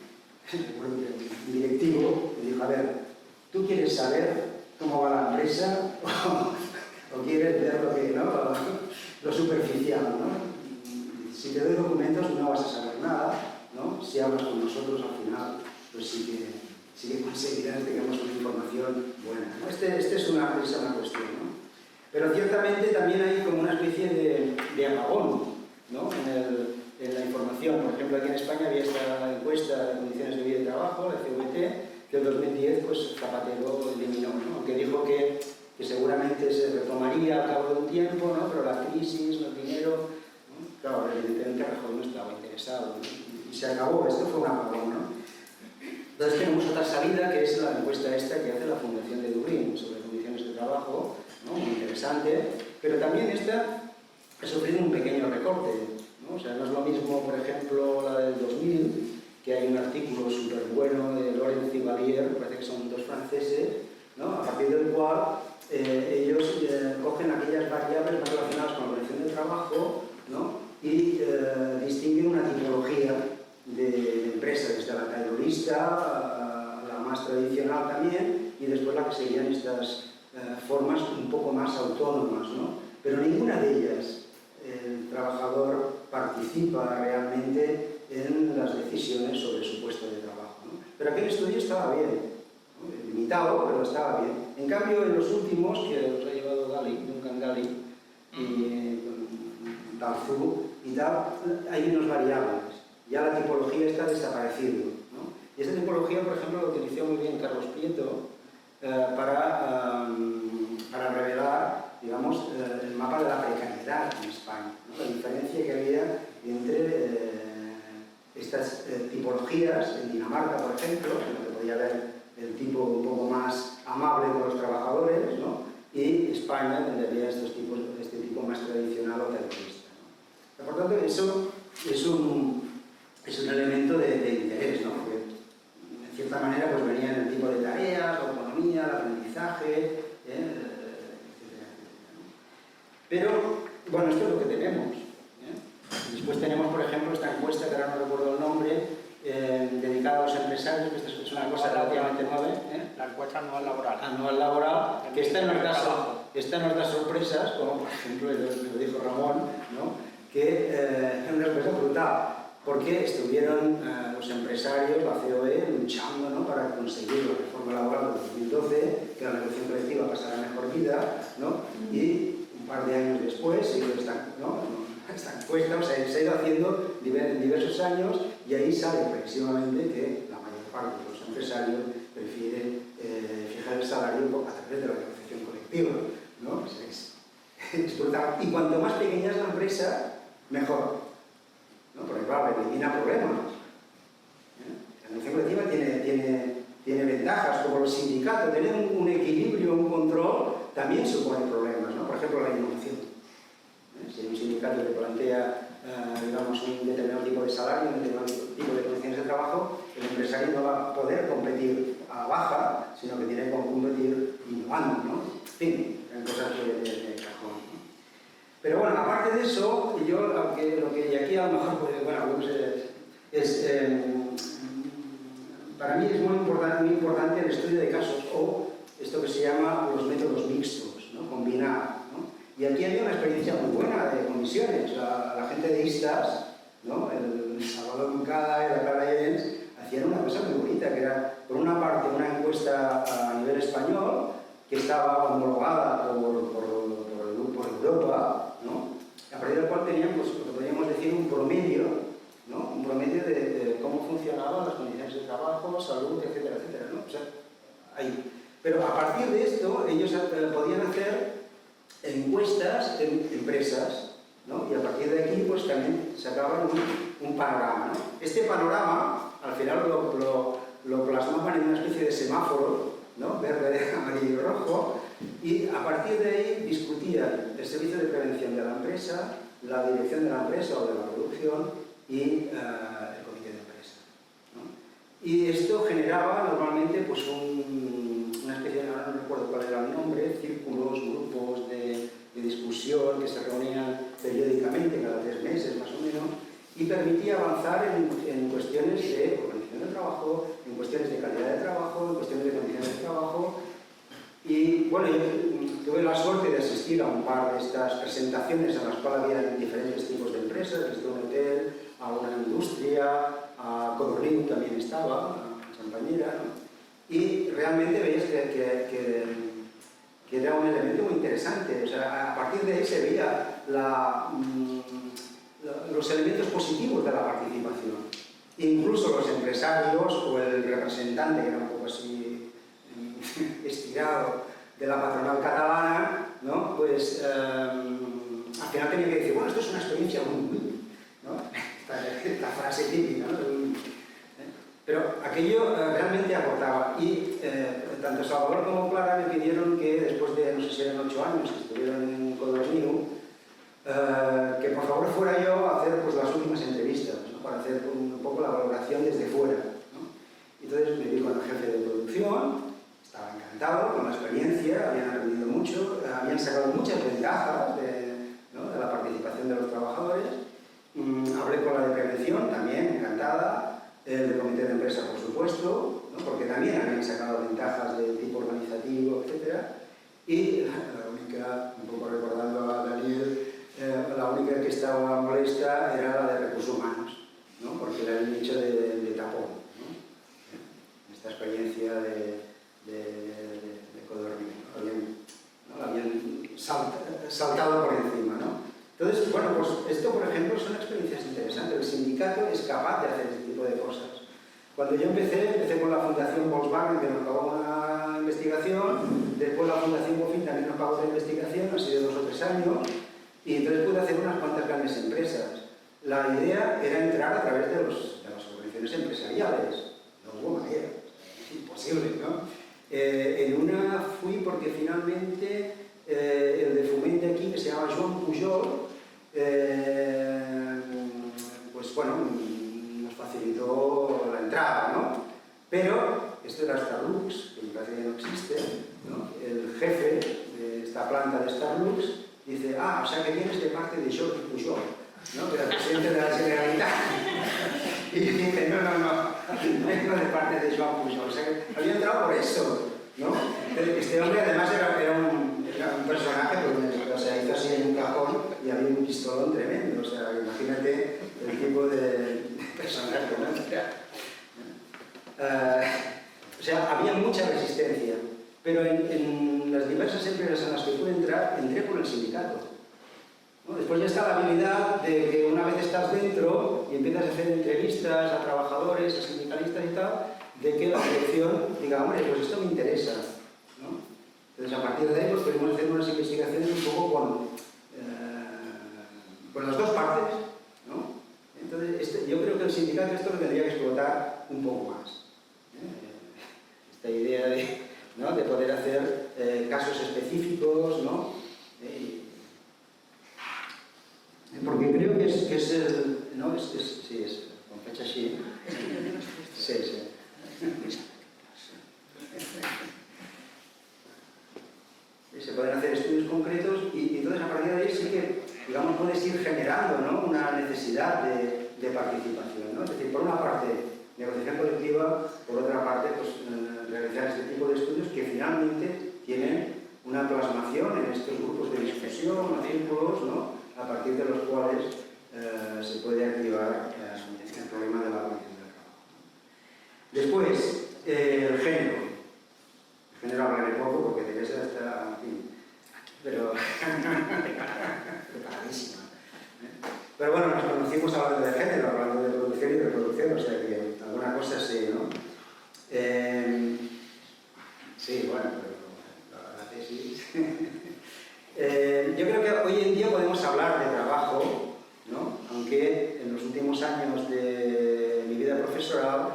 Recuerdo que un directivo me dijo, a ver, ¿tú quieres saber cómo va la empresa o quieres ver lo superficial, ¿no? Si te doy documentos no vas a saber nada, ¿no? Si hablas con nosotros al final, pues sí que conseguirás, digamos, una información buena, ¿no? Esta es una cuestión, ¿no? Pero ciertamente también hay como una especie de apagón, ¿no? En la información. Por ejemplo, aquí en España había esta encuesta de condiciones de vida y trabajo, la CVT, que en 2010 pues, Zapatero eliminó, ¿no? Aunque dijo que seguramente se retomaría al cabo de un tiempo, ¿no? Pero la crisis, el dinero, ¿no? Claro, evidentemente Rajoy no estaba interesado, ¿no? Y se acabó, esto fue un apagón, ¿no? Entonces tenemos otra salida que es la encuesta esta que hace la Fundación de Dublín sobre condiciones de trabajo, ¿no? Muy interesante, pero también esta ha sufrido un pequeño recorte, ¿no? O sea, no es lo mismo, por ejemplo, la del 2000, que hay un artículo súper bueno de Laurence y Valier, parece que son dos franceses, ¿no? A partir del cual ellos cogen aquellas variables más relacionadas con la organización del trabajo, ¿no? Y distinguen una tipología de empresa, desde la cairolista, la más tradicional también, y después la que serían estas formas un poco más autónomas, ¿no? Pero ninguna de ellas el trabajador participa realmente en las decisiones sobre su puesto de trabajo, ¿no? Pero aquel estudio estaba bien, ¿no? Limitado, pero estaba bien. En cambio, en los últimos, que los ha llevado Duncan Gali, y Dalzou y tal, hay unos variables. Ya la tipología está desapareciendo, ¿no? Y esta tipología, por ejemplo, lo utilizó muy bien Carlos Prieto para revelar, digamos, el mapa de la precariedad en España, ¿no? La diferencia que había entre estas tipologías. En Dinamarca, por ejemplo, donde podía haber el tipo un poco más amable con los trabajadores, ¿no? Y España, donde había este tipo más tradicional o terrorista, ¿no? Por tanto, eso es un elemento de interés, ¿no? Porque en cierta manera pues venía en el tipo de tareas, la autonomía, el aprendizaje, etcétera, ¿no? Pero, bueno, esto es lo que tenemos, ¿eh? Después tenemos, por ejemplo, esta encuesta, que ahora no recuerdo el nombre, dedicada a los empresarios, que esta es una cosa relativamente nueva, ¿eh? La encuesta anual laboral. Anual laboral, que esta nos da sorpresas, como por ejemplo, lo dijo Ramón, ¿no? que era una sorpresa brutal, porque estuvieron los empresarios, la COE, luchando, ¿no?, para conseguir la reforma laboral de 2012, que la negociación colectiva pasara a mejor vida, ¿no? Y un par de años después se hizo esta encuesta, o sea, se ha ido haciendo en diversos años, y ahí sale precisamente que la mayor parte de los empresarios prefieren fijar el salario a través de la negociación colectiva, ¿no? Es brutal. Y cuanto más pequeña es la empresa, mejor, ¿no? Porque claro, elimina problemas. La negociación colectiva tiene ventajas, como los sindicatos. Tener un equilibrio, un control, también supone problemas, ¿no? Por ejemplo, la innovación. Si hay un sindicato que plantea, digamos, un determinado tipo de salario, un determinado tipo de condiciones de trabajo, el empresario no va a poder competir a baja, sino que tiene que competir innovando, ¿no? En fin, en cosas de cajón, ¿no? Pero bueno, aparte de eso, yo lo que aquí a lo mejor, pues, bueno, para mí es muy importante el estudio de casos, o esto que se llama los métodos mixtos, ¿no? Combinar, ¿no? Y aquí había una experiencia muy buena de comisiones. La gente de ISTAS, ¿no?, el Salvador Moncada y la Clara Jens, hacían una cosa muy bonita, que era, por una parte, una encuesta a nivel español, que estaba homologada por Europa, ¿no?, a partir del cual tenían, pues, lo que podríamos decir, un promedio, ¿no?, un promedio de cómo funcionaban las condiciones de trabajo, salud, etcétera, etcétera, ¿no? O sea, ahí. Pero a partir de esto, ellos podían hacer encuestas en empresas, ¿no? Y a partir de aquí, pues también sacaban un panorama, ¿no? Este panorama, al final lo plasmaban en una especie de semáforo, ¿no?, verde, amarillo y rojo, y a partir de ahí discutían el servicio de prevención de la empresa, la dirección de la empresa o de la producción y el comité de empresa, ¿no? Y esto generaba normalmente, pues, una especie de, no recuerdo cuál era el nombre, círculos, grupos de discusión que se reunían periódicamente, cada 3 meses más o menos, y permitía avanzar en cuestiones de organización del trabajo, en cuestiones de calidad de trabajo, en cuestiones de condiciones de trabajo. Y bueno, yo tuve la suerte de asistir a un par de estas presentaciones en las cuales había diferentes tipos de empresas, desde un hotel a una industria, a Codorniu también estaba, a Champañera, ¿no? Y realmente veis que era un elemento muy interesante. O sea, a partir de ahí se veía los elementos positivos de la participación. Incluso los empresarios o el representante, que era un poco así estirado, de la patronal catalana, ¿no?, pues al final tenía que decir, bueno, esto es una experiencia muy, ¿no? Esta frase típica, ¿no? Pero aquello realmente aportaba. Y tanto Salvador como Clara me pidieron que después de, no sé si eran 8 años que estuvieron en Codorniu, que por favor fuera yo a hacer, pues, las últimas entrevistas, ¿no?, para hacer un poco la valoración desde fuera, ¿no? Entonces me vi con el jefe de producción, estaba encantado con la experiencia, habían aprendido mucho, habían sacado muchas ventajas ¿no?, de la participación de los trabajadores. Hablé con la de prevención, también encantada. El comité de empresa, por supuesto, ¿no?, porque también habían sacado ventajas de tipo organizativo, etc. Y la única, un poco recordando a Daniel, la única que estaba molesta era la de recursos humanos, ¿no?, porque le habían hecho de tapón, ¿no?, esta experiencia de Codorniu, ¿no?, habían saltado por encima, ¿no? Entonces, bueno, pues esto, por ejemplo, son experiencias interesantes. El sindicato es capaz de hacer este tipo de cosas. Cuando yo empecé con la Fundación Volkswagen, que nos pagó una investigación, después la Fundación Bofin también nos pagó otra investigación, ha sido 2 o 3 años, y entonces pude hacer unas cuantas grandes empresas. La idea era entrar a través de las organizaciones empresariales. No hubo manera, es imposible, ¿no? En una fui porque finalmente el de Foment aquí, que se llama Joan Pujol, pues bueno, nos facilitó la entrada, ¿no? Pero esto era Starlux, que me parece que no existe, ¿no? El jefe de esta planta de Starlux dice, o sea que vienes de parte de Jordi Pujol, ¿no?, que era el presidente de la Generalitat. Y dice, no, vengo de parte de Joan Pujol. O sea que había entrado por eso, ¿no? Este hombre además era un personaje, pues, o sea, hizo así en un cajón y había un pistolón tremendo, o sea, sea, imagínate el tipo de personaje, ¿no? O sea, había mucha resistencia, pero en las diversas empresas en las que pude entrar, entré por el sindicato, ¿no? Después ya está la habilidad de que una vez estás dentro y empiezas a hacer entrevistas a trabajadores, a sindicalistas y tal, de que la dirección diga, hombre, pues esto me interesa, ¿no? Entonces, a partir de ahí, pues podemos hacer unas investigaciones un poco con las dos partes, ¿no? Entonces, yo creo que el sindicato esto lo tendría que explotar un poco más. Esta idea ¿no? de poder hacer casos específicos, ¿no? Porque creo que es el... ¿no? Sí, es con fecha sí. Sí, sí. Se pueden hacer estudios concretos y entonces a partir de ahí sí que, digamos, puedes ir generando, ¿no? una necesidad de participación, ¿no? Es decir, por una parte, negociación colectiva, por otra parte, pues, realizar este tipo de estudios que finalmente tienen una plasmación en estos grupos de discusión, o círculos, ¿no? A partir de los cuales se puede activar el problema de la abolición del trabajo. Después, el género. El género hablaré poco porque Teresa está, en fin, pero preparadísima. Pero bueno, nos conocimos hablando de género, hablando de producción y reproducción, o sea que alguna cosa sí, ¿no? Sí, bueno, pero la tesis... yo creo que hoy en día podemos hablar de trabajo, ¿no? Aunque en los últimos años de mi vida profesoral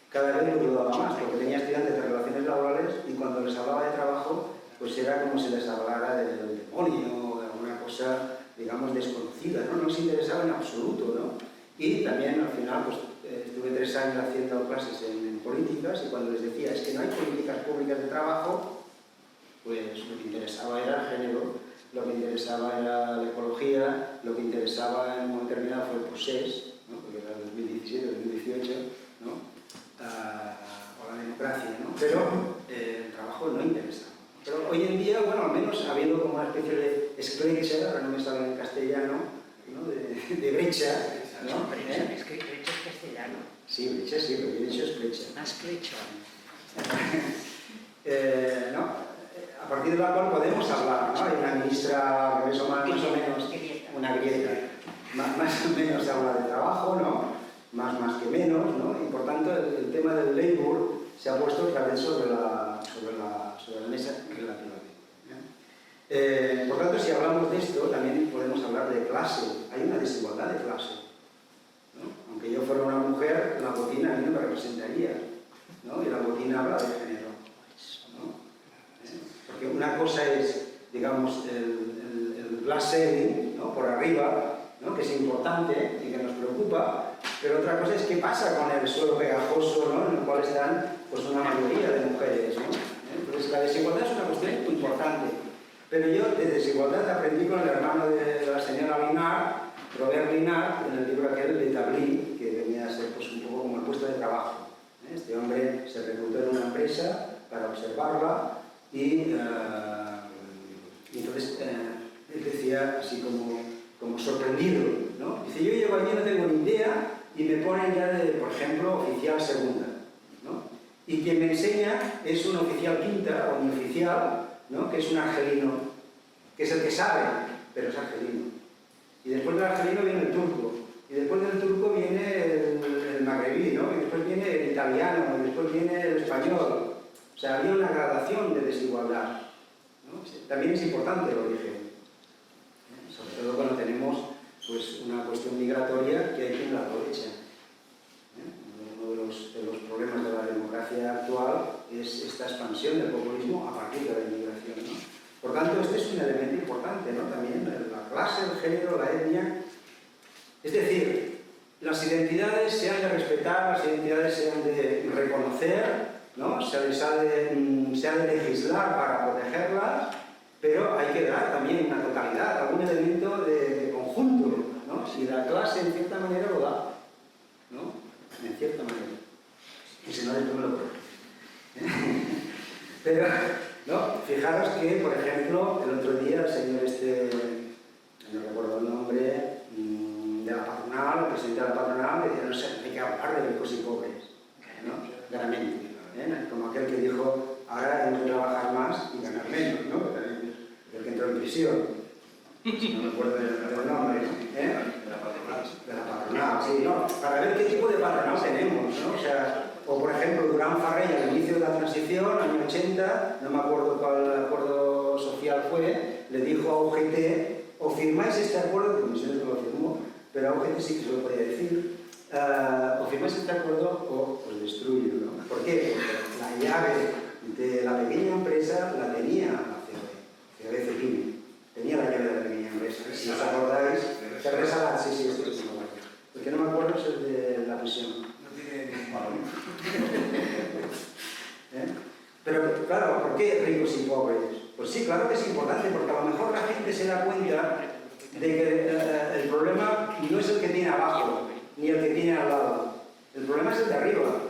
cada vez lo dudaba más, porque tenía estudiantes de relaciones laborales y cuando les hablaba de trabajo, pues era como si les hablara del demonio o de alguna cosa, digamos, desconocida, ¿no? No les interesaba en absoluto, ¿no? Y también al final, pues estuve 3 años haciendo clases en políticas y cuando les decía, es que no hay políticas públicas de trabajo, pues lo que interesaba era el género, lo que interesaba era la ecología, lo que interesaba en un momento determinado fue el procés, ¿no? Porque era el 2017, 2018, ¿no? O la democracia, ¿no? Pero el trabajo no interesa. Pero hoy en día, bueno, al menos ha habido como una especie de esclecha, ahora no me sale en castellano, ¿no? de brecha, ¿no? Es que brecha es castellano. Sí, brecha, sí, pero yo he dicho esclecha. Más clecho. ¿No? A partir de la cual podemos hablar, ¿no? Hay una ministra que más o menos, una grieta, más o menos habla de trabajo, ¿no? Más que menos, ¿no? Y por tanto el tema del labor se ha puesto otra vez sobre la mesa relativamente. Por tanto, si hablamos de esto, también podemos hablar de clase. Hay una desigualdad de clase, ¿no? Aunque yo fuera una mujer, la botina a mí no me representaría, ¿no? Y la botina habla de género, ¿no? Porque una cosa es, digamos, el glass ceiling, ¿no? Por arriba, ¿no? Que es importante y que nos preocupa, pero otra cosa es qué pasa con el suelo pegajoso, ¿no? En el cual están pues, una mayoría de mujeres, ¿no? Entonces la desigualdad es una cuestión importante, pero yo de desigualdad aprendí con el hermano de la señora Linard, Robert Linard, en el libro aquel de Tablí, que venía a ser pues, un poco como el puesto de trabajo. Este hombre se reclutó en una empresa para observarla y entonces él decía así como sorprendido, ¿no? Dice, yo llego allí, no tengo ni idea y me ponen ya de, por ejemplo, oficial segunda, ¿no? Y quien me enseña es un oficial quinta o mi oficial, ¿no? Que es un argelino, que es el que sabe, pero es argelino. Y después del argelino viene el turco, y después del turco viene el magrebí, ¿no? Y después viene el italiano, y después viene el español. O sea, había una gradación de desigualdad, ¿no? También es importante el origen, sobre todo cuando tenemos pues, una cuestión migratoria que hay quien la aprovecha. Uno de los problemas de la democracia actual es esta expansión del populismo a partir de la inmigración, ¿no? Por tanto, este es un elemento importante, ¿no? También la clase, el género, la etnia. Es decir, las identidades se han de respetar, las identidades se han de reconocer, ¿no? Se ha de legislar para protegerlas, pero hay que dar también una totalidad, algún elemento de conjunto, ¿no? Si la clase en cierta manera lo da, ¿no? En cierta manera. Y si no, después me lo pruebo. Pero, ¿no? Fijaros que, por ejemplo, el otro día el señor no recuerdo el nombre, de la patronal, el presidente de la patronal, decía, no sé, hay que hablar de ricos y pobres, ¿no? Claramente, como aquel que dijo, ahora hay que trabajar más y ganar menos, ¿no? El que entró en prisión, no me acuerdo del nombre, de la patronal, sí, ¿no? Para ver qué tipo de patronal tenemos, ¿no? O sea, o por ejemplo, Durán Farrell al inicio de la transición, año 80, no me acuerdo cuál acuerdo social fue, le dijo a UGT, o firmáis este acuerdo, la comisión no lo firmó, pero a UGT sí que se lo podía decir, o firmáis este acuerdo o os destruyo, ¿no? ¿Por qué? Porque la llave de la pequeña empresa la tenía la COE, Cepine, tenía la llave de la pequeña empresa. Si os acordáis, Teresa, sí, esto es muy bueno. El que no me acuerdo es el de la prisión. Pero claro, ¿por qué ricos y pobres? Pues sí, claro que es importante, porque a lo mejor la gente se da cuenta de que el problema no es el que tiene abajo, ni el que tiene al lado. El problema es el de arriba,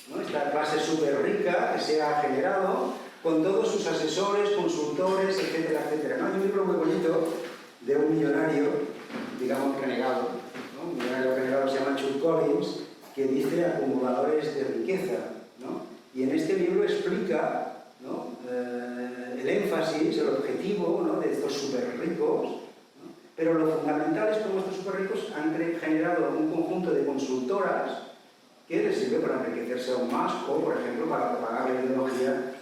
¿no? Esta clase súper rica que se ha generado con todos sus asesores, consultores, etcétera, etcétera, ¿no? Hay un libro muy bonito de un millonario, digamos renegado, ¿no? Un millonario renegado se llama Chuck Collins, que dice acumuladores de riqueza, ¿no? Y en este libro explica, ¿no? El énfasis, el objetivo, ¿no? de estos súper ricos, ¿no? Pero lo fundamental es cómo estos súper ricos han generado un conjunto de consultoras que les sirve para enriquecerse aún más o, por ejemplo, para propagar la ideología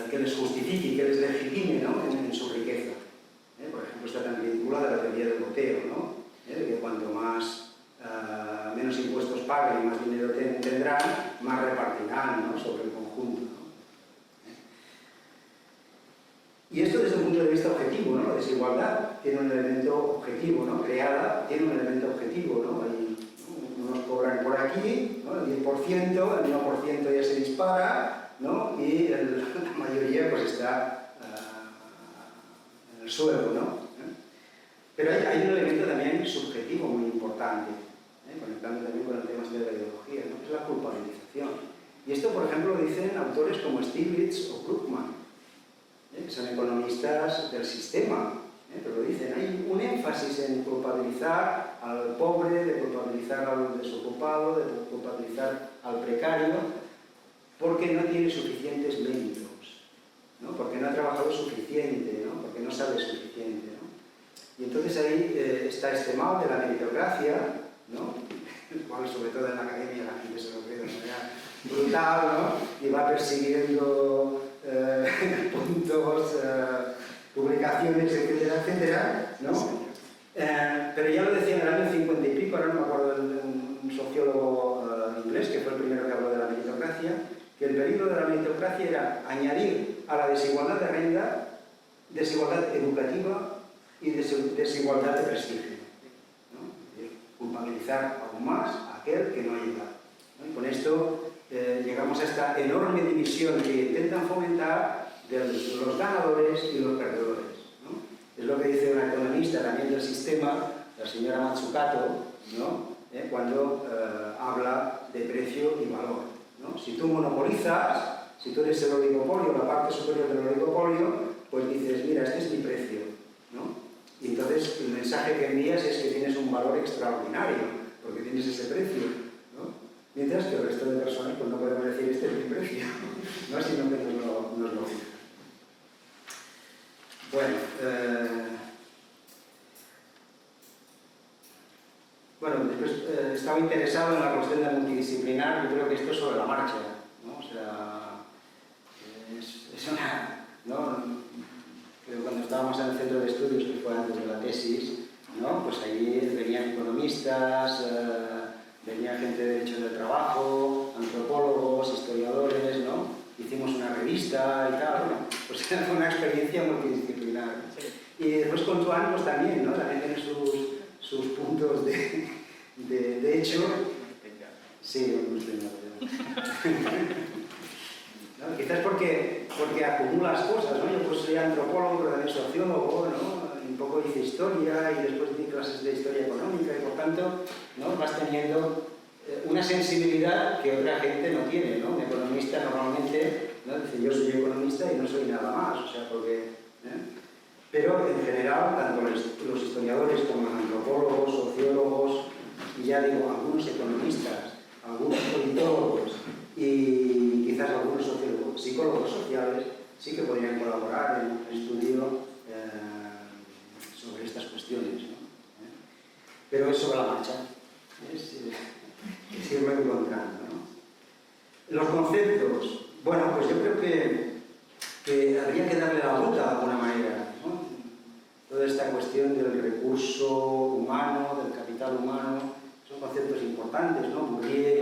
que les justifique, que les legitime, ¿no? en su riqueza. Por ejemplo, está también vinculada a la teoría del goteo, ¿no? De que cuanto más menos impuestos paguen y más dinero tendrán, más repartirán, ¿no? sobre el conjunto, ¿no? Y esto desde un punto de vista objetivo, ¿no? La desigualdad tiene un elemento objetivo, ¿no? Creada tiene un elemento objetivo, ¿no? Hay, unos cobran por aquí, ¿no? El 10%, el 1% ya se dispara, ¿no? Y la mayoría pues está en el suelo, ¿no? Pero hay un elemento también subjetivo muy importante, conectando también con el tema de la ideología, ¿no? Que es la culpabilización. Y esto, por ejemplo, lo dicen autores como Stiglitz o Krugman, que son economistas del sistema, pero lo dicen, hay un énfasis en culpabilizar al pobre, de culpabilizar al desocupado, de culpabilizar al precario, porque no tiene suficientes méritos, ¿no? Porque no ha trabajado suficiente, ¿no? Porque no sabe suficiente, ¿no? Y entonces ahí está este mal de la meritocracia, ¿no? El cual, sobre todo en la academia, la gente se lo cree de manera brutal, ¿no? Y va persiguiendo puntos, publicaciones, etcétera, etcétera, ¿no? Pero ya lo decía en el año 50 y pico, ahora no me acuerdo de un sociólogo inglés, que fue el primero que habló de la meritocracia, que el peligro de la meritocracia era añadir a la desigualdad de renta, desigualdad educativa y desigualdad de prestigio, ¿no? Culpabilizar aún más a aquel que no ha llegado, ¿no? Y con esto llegamos a esta enorme división que intentan fomentar de los ganadores y los perdedores, ¿no? Es lo que dice una economista también del sistema, la señora Matsukato, ¿no? Cuando habla de precio y valor, ¿no? Si tú monopolizas, si tú eres el oligopolio, la parte superior del oligopolio, pues dices, mira, este es mi precio, ¿no? Y entonces el mensaje que envías es que tienes un valor extraordinario, porque tienes ese precio, ¿no? Mientras que el resto de personas pues no podemos decir este es mi precio, ¿no? Sino que nos lo dice. Bueno, después estaba interesado en la cuestión de multidisciplinar. Yo creo que esto es sobre la marcha, ¿no? O sea, es una, ¿no? Pero cuando estábamos en el centro de estudios, que fue antes de la tesis, ¿no? Pues allí venían economistas, venía gente de derecho del trabajo, antropólogos, historiadores, ¿no? Hicimos una revista y tal, ¿no? Pues fue una experiencia multidisciplinar. Y después con Joan, pues también, ¿no? También tiene sus puntos de hecho. Sí, ¿no? Quizás porque acumulas cosas, ¿no? Yo pues soy antropólogo, pero también sociólogo, ¿no? Un poco hice historia y después di clases de historia económica y por tanto, ¿no? Vas teniendo una sensibilidad que otra gente no tiene, ¿no? Un economista normalmente, ¿no? Dice, yo soy economista y no soy nada más, o sea, porque... Pero en general, tanto los historiadores como los antropólogos antropólogos, sociólogos, y ya digo, algunos economistas, algunos politólogos y quizás algunos psicólogos sociales sí que podrían colaborar en un estudio sobre estas cuestiones, ¿no? Pero es sobre la marcha, es irme encontrando, ¿no? Los conceptos, bueno, pues yo creo que habría que darle la vuelta de alguna manera, ¿no? Toda esta cuestión del recurso humano, del capital humano, son conceptos importantes, ¿no? Bourdieu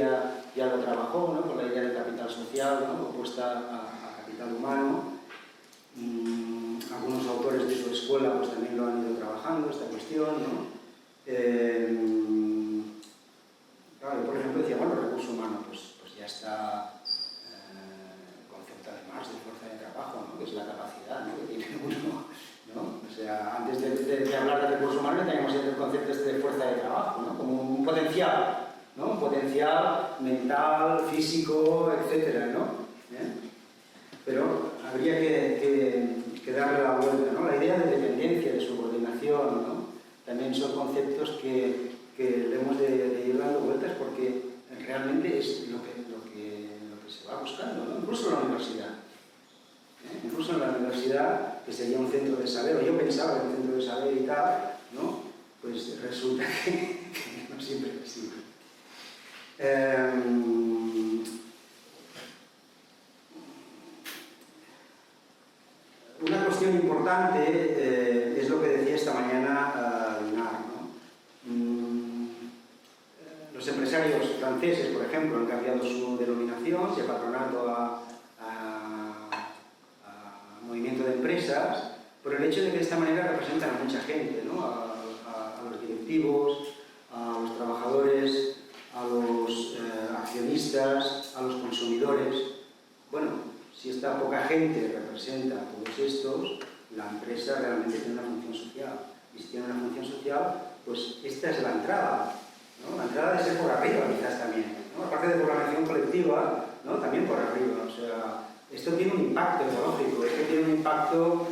ya lo trabajó, ¿no? Con la idea del capital social, ¿no? Opuesta a capital humano. Algunos autores de su escuela pues también lo han ido trabajando, esta cuestión, ¿no? Claro, yo por ejemplo decía, bueno, el recurso humano pues ya está el concepto además de fuerza de trabajo, ¿no? Que es la capacidad, ¿no? Que tiene uno, ¿no? O sea, antes de hablar de recurso humano teníamos el concepto este de fuerza de trabajo, ¿no? Como un potencial, ¿no? Un potencial mental, físico, etcétera, ¿no? Pero habría que darle la vuelta, ¿no? La idea de dependencia, de subordinación, ¿no? También son conceptos que le hemos de ir dando vueltas porque realmente es lo que se va buscando, ¿no? Incluso en la universidad. Incluso en la universidad, que sería un centro de saber, o yo pensaba en un centro de saber y tal, ¿no? Pues resulta que no siempre es así. Una cuestión importante es lo que decía esta mañana Dinar, ¿no? Los empresarios franceses, por ejemplo, han cambiado su denominación de patronato a movimiento de empresas por el hecho de que de esta manera representan a mucha gente, ¿no? A los directivos, a los trabajadores, a los accionistas, a los consumidores. Bueno, si esta poca gente representa a todos estos, la empresa realmente tiene una función social. Y si tiene una función social, pues esta es la entrada, ¿no? La entrada de ser por arriba, quizás también, ¿no? Aparte de por la mención colectiva, ¿no? También por arriba. O sea, esto tiene un impacto ecológico, esto tiene un impacto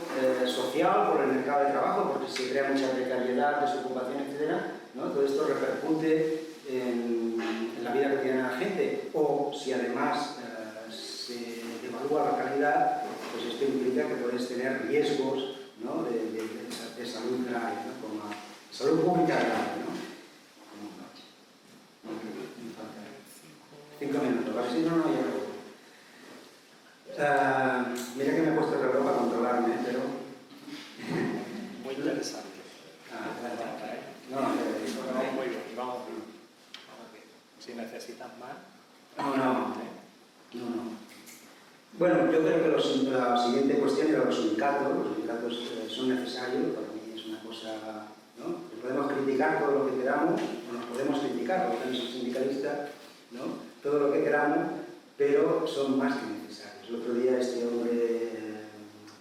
social por el mercado de trabajo, porque se crea mucha precariedad, desocupación, etc., ¿no? Todo esto repercute en la vida cotidiana de la gente. O si además se evalúa la calidad, pues esto implica que puedes tener riesgos, ¿no? de salud grave, ¿no? Como salud pública grave, ¿no? 5 minutos, ¿vale? Si no, ya lo mira que me he puesto el reloj para controlarme, pero... Muy interesante. Muy bien, vamos bien. Si necesitas más... No. Bueno, yo creo que la siguiente cuestión era los sindicatos. Los sindicatos son necesarios, para mí es una cosa, ¿no? Podemos criticar todo lo que queramos, o nos podemos criticar, porque yo soy sindicalista, ¿no? Todo lo que queramos, pero son más que necesarios. El otro día este hombre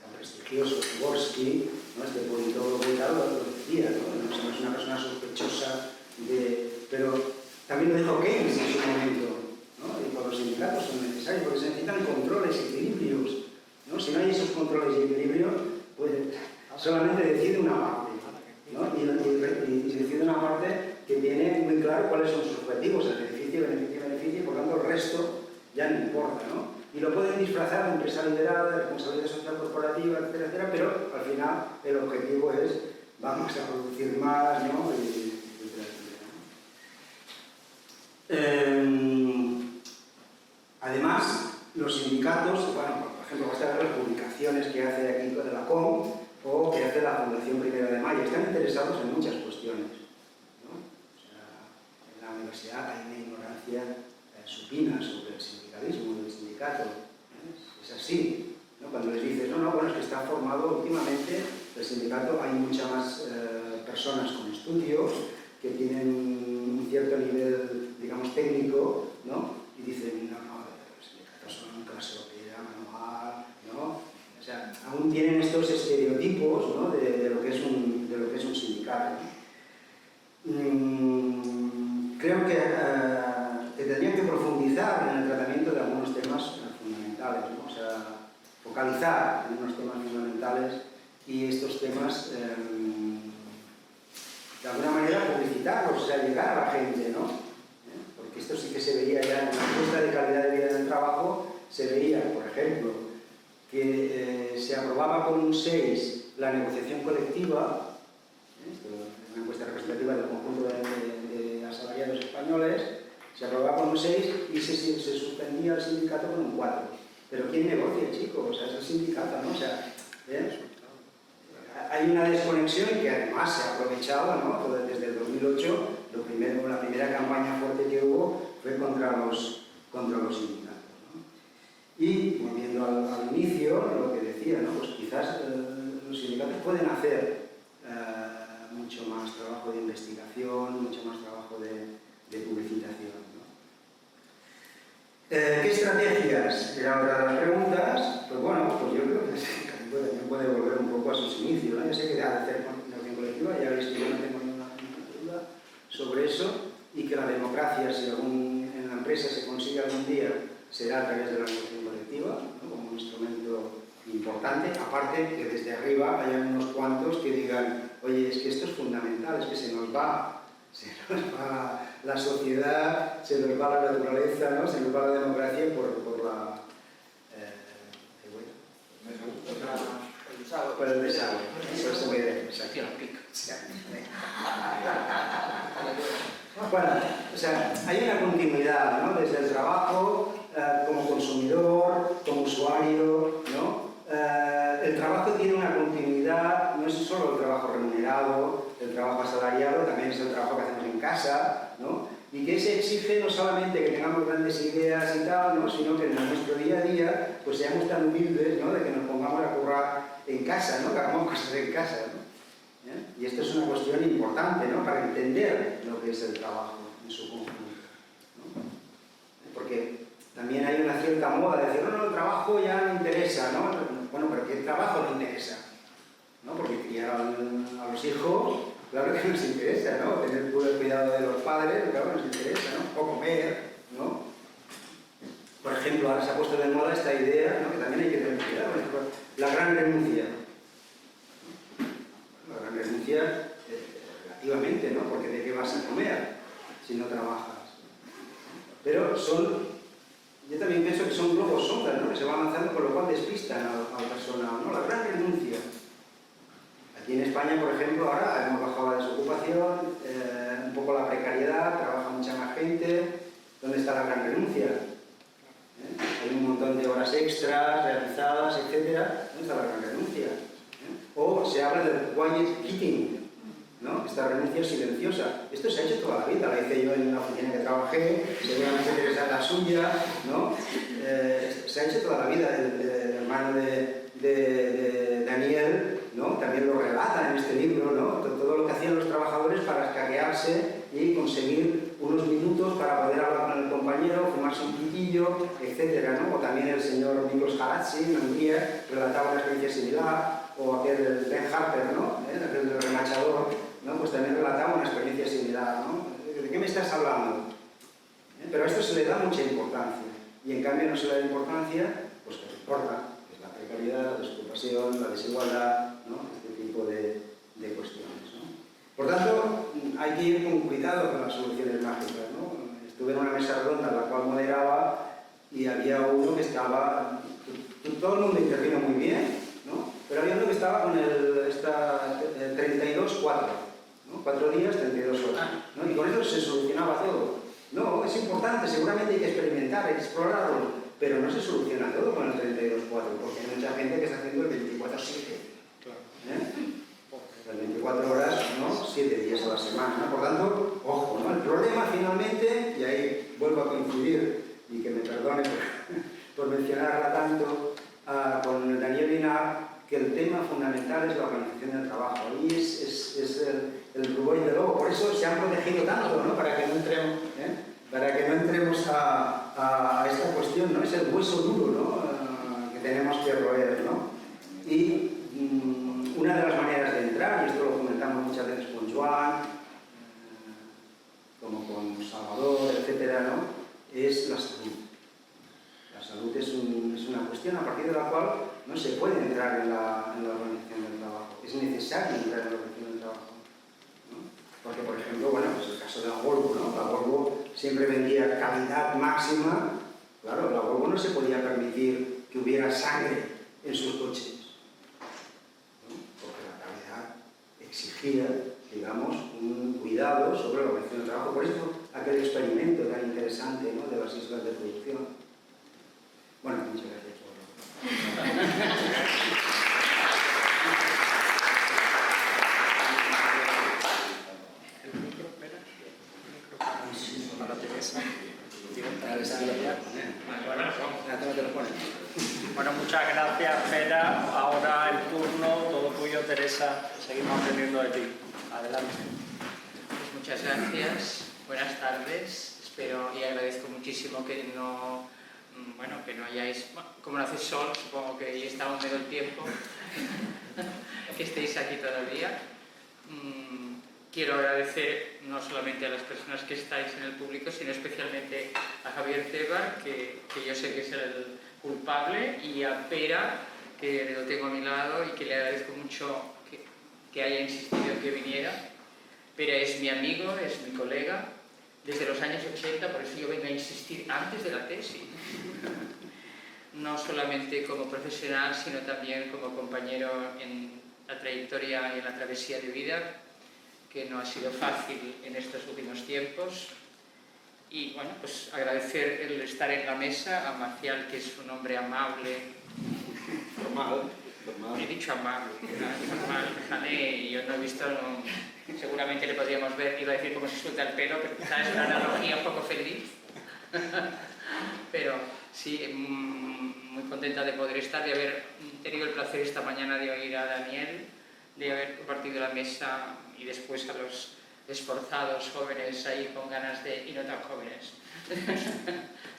tan prestigioso, Tversky, ¿no? Este politólogo y tal, lo decía, ¿no? No es una persona sospechosa pero también lo dijo Keynes en su momento, ¿no? Y los sindicatos son necesarios porque se necesitan controles y equilibrios, ¿no? Si no hay esos controles y equilibrios, pues solamente decide una parte, ¿no? Y se decide una parte que tiene muy claro cuáles son sus objetivos, el beneficio, y por tanto el resto ya no importa, ¿no? Y lo pueden disfrazar de empresa liberada, de responsabilidad social corporativa, etcétera, etcétera, pero al final el objetivo es vamos a producir más, ¿no? Además, los sindicatos, bueno, por ejemplo, basta ver las publicaciones que hace aquí de la COM o que hace la Fundación 1 de Mayo, están interesados en muchas cuestiones, ¿no? O sea, en la universidad hay una ignorancia supina sobre el sindicalismo, del sindicato, ¿eh? Es así, ¿no? Cuando les dices, no, bueno, es que está formado últimamente el sindicato, hay muchas más personas con estudios que tienen un cierto nivel, digamos, técnico, ¿no? Y dicen, no, los sindicatos son clase obrera, manual, ¿no? O sea, aún tienen estos estereotipos, ¿no? de lo que es un sindicato. Creo que tendrían que profundizar en el tratamiento de algunos temas fundamentales, ¿no? O sea, focalizar en unos temas fundamentales y estos temas de alguna manera publicitarlos, o sea, llegar a la gente, ¿no? Porque esto sí que se veía ya en la encuesta de calidad de vida del trabajo, se veía, por ejemplo, que se aprobaba con un 6 la negociación colectiva, esto es una encuesta representativa del conjunto de asalariados españoles, se aprobaba con un 6 y se suspendía el sindicato con un 4. Pero ¿quién negocia, chicos? O sea, es el sindicato, ¿no? O sea, hay una desconexión que además se ha aprovechado, ¿no? Desde el 2008, la primera campaña fuerte que hubo fue contra los sindicatos, ¿no? Y volviendo al inicio, lo que decía, ¿no? Pues quizás los sindicatos pueden hacer mucho más trabajo de investigación, mucho más trabajo de publicitación, ¿no? ¿Qué estrategias? Era otra de las preguntas. Pues bueno, pues yo creo que también puede volver un poco a sus inicios, ¿no? Ya sé que ha de hacer negociación colectiva, ya veis que yo no tengo ninguna duda sobre eso, y que la democracia, si en la empresa se consigue algún día, será a través de la negociación colectiva, ¿no? Como un instrumento importante, aparte que desde arriba hayan unos cuantos que digan, oye, es que esto es fundamental, es que se nos va la sociedad, se nos va la naturaleza, ¿no? Se nos va la democracia por el desagüe. Eso me bueno, o sea, hay una continuidad, ¿no? Desde el trabajo, como consumidor, como usuario, ¿no? El trabajo tiene una continuidad, no es solo el trabajo remunerado, el trabajo asalariado, también es el trabajo que hacemos en casa, ¿no? Y que se exige no solamente que tengamos grandes ideas y tal, ¿no? Sino que en nuestro día a día pues seamos tan humildes, ¿no? De que nos pongamos a currar en casa, ¿no? Que hagamos cosas en casa, ¿no? Y esto es una cuestión importante, ¿no? Para entender lo que es el trabajo en su conjunto, ¿no? Porque también hay una cierta moda de decir, no, el trabajo ya no interesa, ¿no? Bueno, pero ¿qué trabajo no interesa? ¿No? Porque criar a los hijos, claro que nos interesa, ¿no? Tener el cuidado de los padres, claro que nos interesa, ¿no? O comer, ¿no? Por ejemplo, ahora se ha puesto de moda esta idea, ¿no? Que también hay que tener cuidado, la gran renuncia. La gran renuncia, relativamente, ¿no? Porque ¿de qué vas a comer si no trabajas? Pero yo también pienso que son globos sondas, ¿no? Que se van lanzando, con lo cual despistan al personal, ¿no? La gran renuncia. Aquí en España, por ejemplo, ahora hemos bajado la desocupación, un poco la precariedad, trabaja mucha más gente. ¿Dónde está la gran renuncia? Hay un montón de horas extras realizadas, etc. ¿Dónde está la gran renuncia? O se habla del quiet quitting, ¿no? Esta renuncia silenciosa. Esto se ha hecho toda la vida, la hice yo en una oficina que trabajé, seguramente interesa la suya, ¿no? Se ha hecho toda la vida. El hermano de Daniel, ¿no? También lo relata en este libro, ¿no? Todo lo que hacían los trabajadores para escaquearse y conseguir unos minutos para poder hablar con el compañero, fumarse un pitillo, etc., ¿no? O también el señor Miklos Haradzi, en Hungría, relataba una experiencia similar, o aquel Ben Harper, ¿no? Aquel del remachador, ¿no? Pues también relataba una experiencia similar, ¿no? ¿De qué me estás hablando? Pero a esto se le da mucha importancia, y en cambio no se le da importancia, pues que importa, que es la precariedad, la desocupación, la desigualdad, ¿no? Este tipo de cuestiones, ¿no? Por tanto, hay que ir con cuidado con las soluciones mágicas, ¿no? Estuve en una mesa redonda en la cual moderaba y había uno que estaba... Todo el mundo intervino muy bien, ¿no? Pero había uno que estaba con el 32-4, ¿no? 4 días, 32 horas, ¿no? Y con eso se solucionaba todo. No, es importante, seguramente hay que experimentar, hay que explorarlo, pero no se soluciona todo con el 32-4, porque hay mucha gente que está haciendo el 24-7. Las 24 horas, ¿no? 7 días a la semana, ¿no? Por tanto, ojo, ¿no? El problema finalmente, y ahí vuelvo a coincidir, y que me perdone por mencionarla tanto, con Daniel Linar, que el tema fundamental es la organización del trabajo. Ahí es el rubor y el lobo. Por eso se han protegido tanto, ¿no? Para que no entremos a esta cuestión, ¿no? Es el hueso duro, ¿no? Que tenemos que roer, ¿no? Y una de las maneras de entrar, y esto lo comentamos muchas veces con Joan, como con Salvador, etcétera, ¿no? Es la salud. La salud es una cuestión a partir de la cual no se puede entrar en la organización del trabajo. Es necesario entrar en la organización del trabajo, ¿no? que, por ejemplo, bueno, pues el caso de la Volvo, ¿no? La Volvo siempre vendía calidad máxima. Claro, la Volvo no se podía permitir que hubiera sangre en sus coches, ¿no? Porque la calidad exigía, digamos, un cuidado sobre la organización del trabajo. Por eso aquel experimento tan interesante, ¿no?, de las islas de producción. Bueno, muchas gracias por... Bueno, muchas gracias, Pera. Ahora el turno, todo tuyo, Teresa. Seguimos aprendiendo de ti. Adelante. Pues muchas gracias, buenas tardes. Espero y agradezco muchísimo que no hayáis, como no hace sol, supongo que ya está húmedo el tiempo, que estéis aquí todavía. Quiero agradecer no solamente a las personas que estáis en el público, sino especialmente a Javier Tebar, que yo sé que es el culpable, y a Pera, que lo tengo a mi lado y que le agradezco mucho que haya insistido en que viniera. Pera es mi amigo, es mi colega, desde los años 80, por eso yo vengo a insistir antes de la tesis. No solamente como profesional, sino también como compañero en la trayectoria y en la travesía de vida, que no ha sido fácil en estos últimos tiempos. Y bueno, pues agradecer el estar en la mesa a Marcial, que es un hombre amable. Formal. He dicho amable, déjame, yo no he visto, seguramente le podríamos ver, iba a decir cómo se suelta el pelo, pero quizás es una analogía un poco feliz. Pero sí, muy contenta de poder estar, de haber tenido el placer esta mañana de oír a Daniel, de haber compartido la mesa y después a los esforzados jóvenes ahí con ganas de, y no tan jóvenes,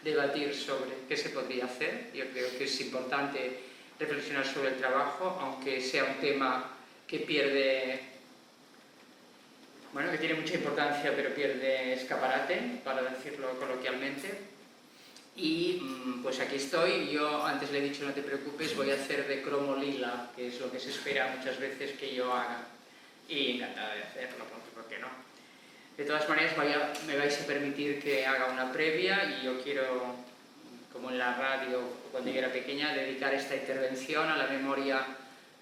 debatir sobre qué se podría hacer. Yo creo que es importante reflexionar sobre el trabajo, aunque sea un tema que pierde, bueno, que tiene mucha importancia pero pierde escaparate, para decirlo coloquialmente. Y pues aquí estoy. Yo antes le he dicho, no te preocupes, voy a hacer de cromo lila, que es lo que se espera muchas veces que yo haga, y encantada de hacerlo, ¿por qué no? De todas maneras me vais a permitir que haga una previa, y yo quiero, como en la radio cuando yo era pequeña, dedicar esta intervención a la memoria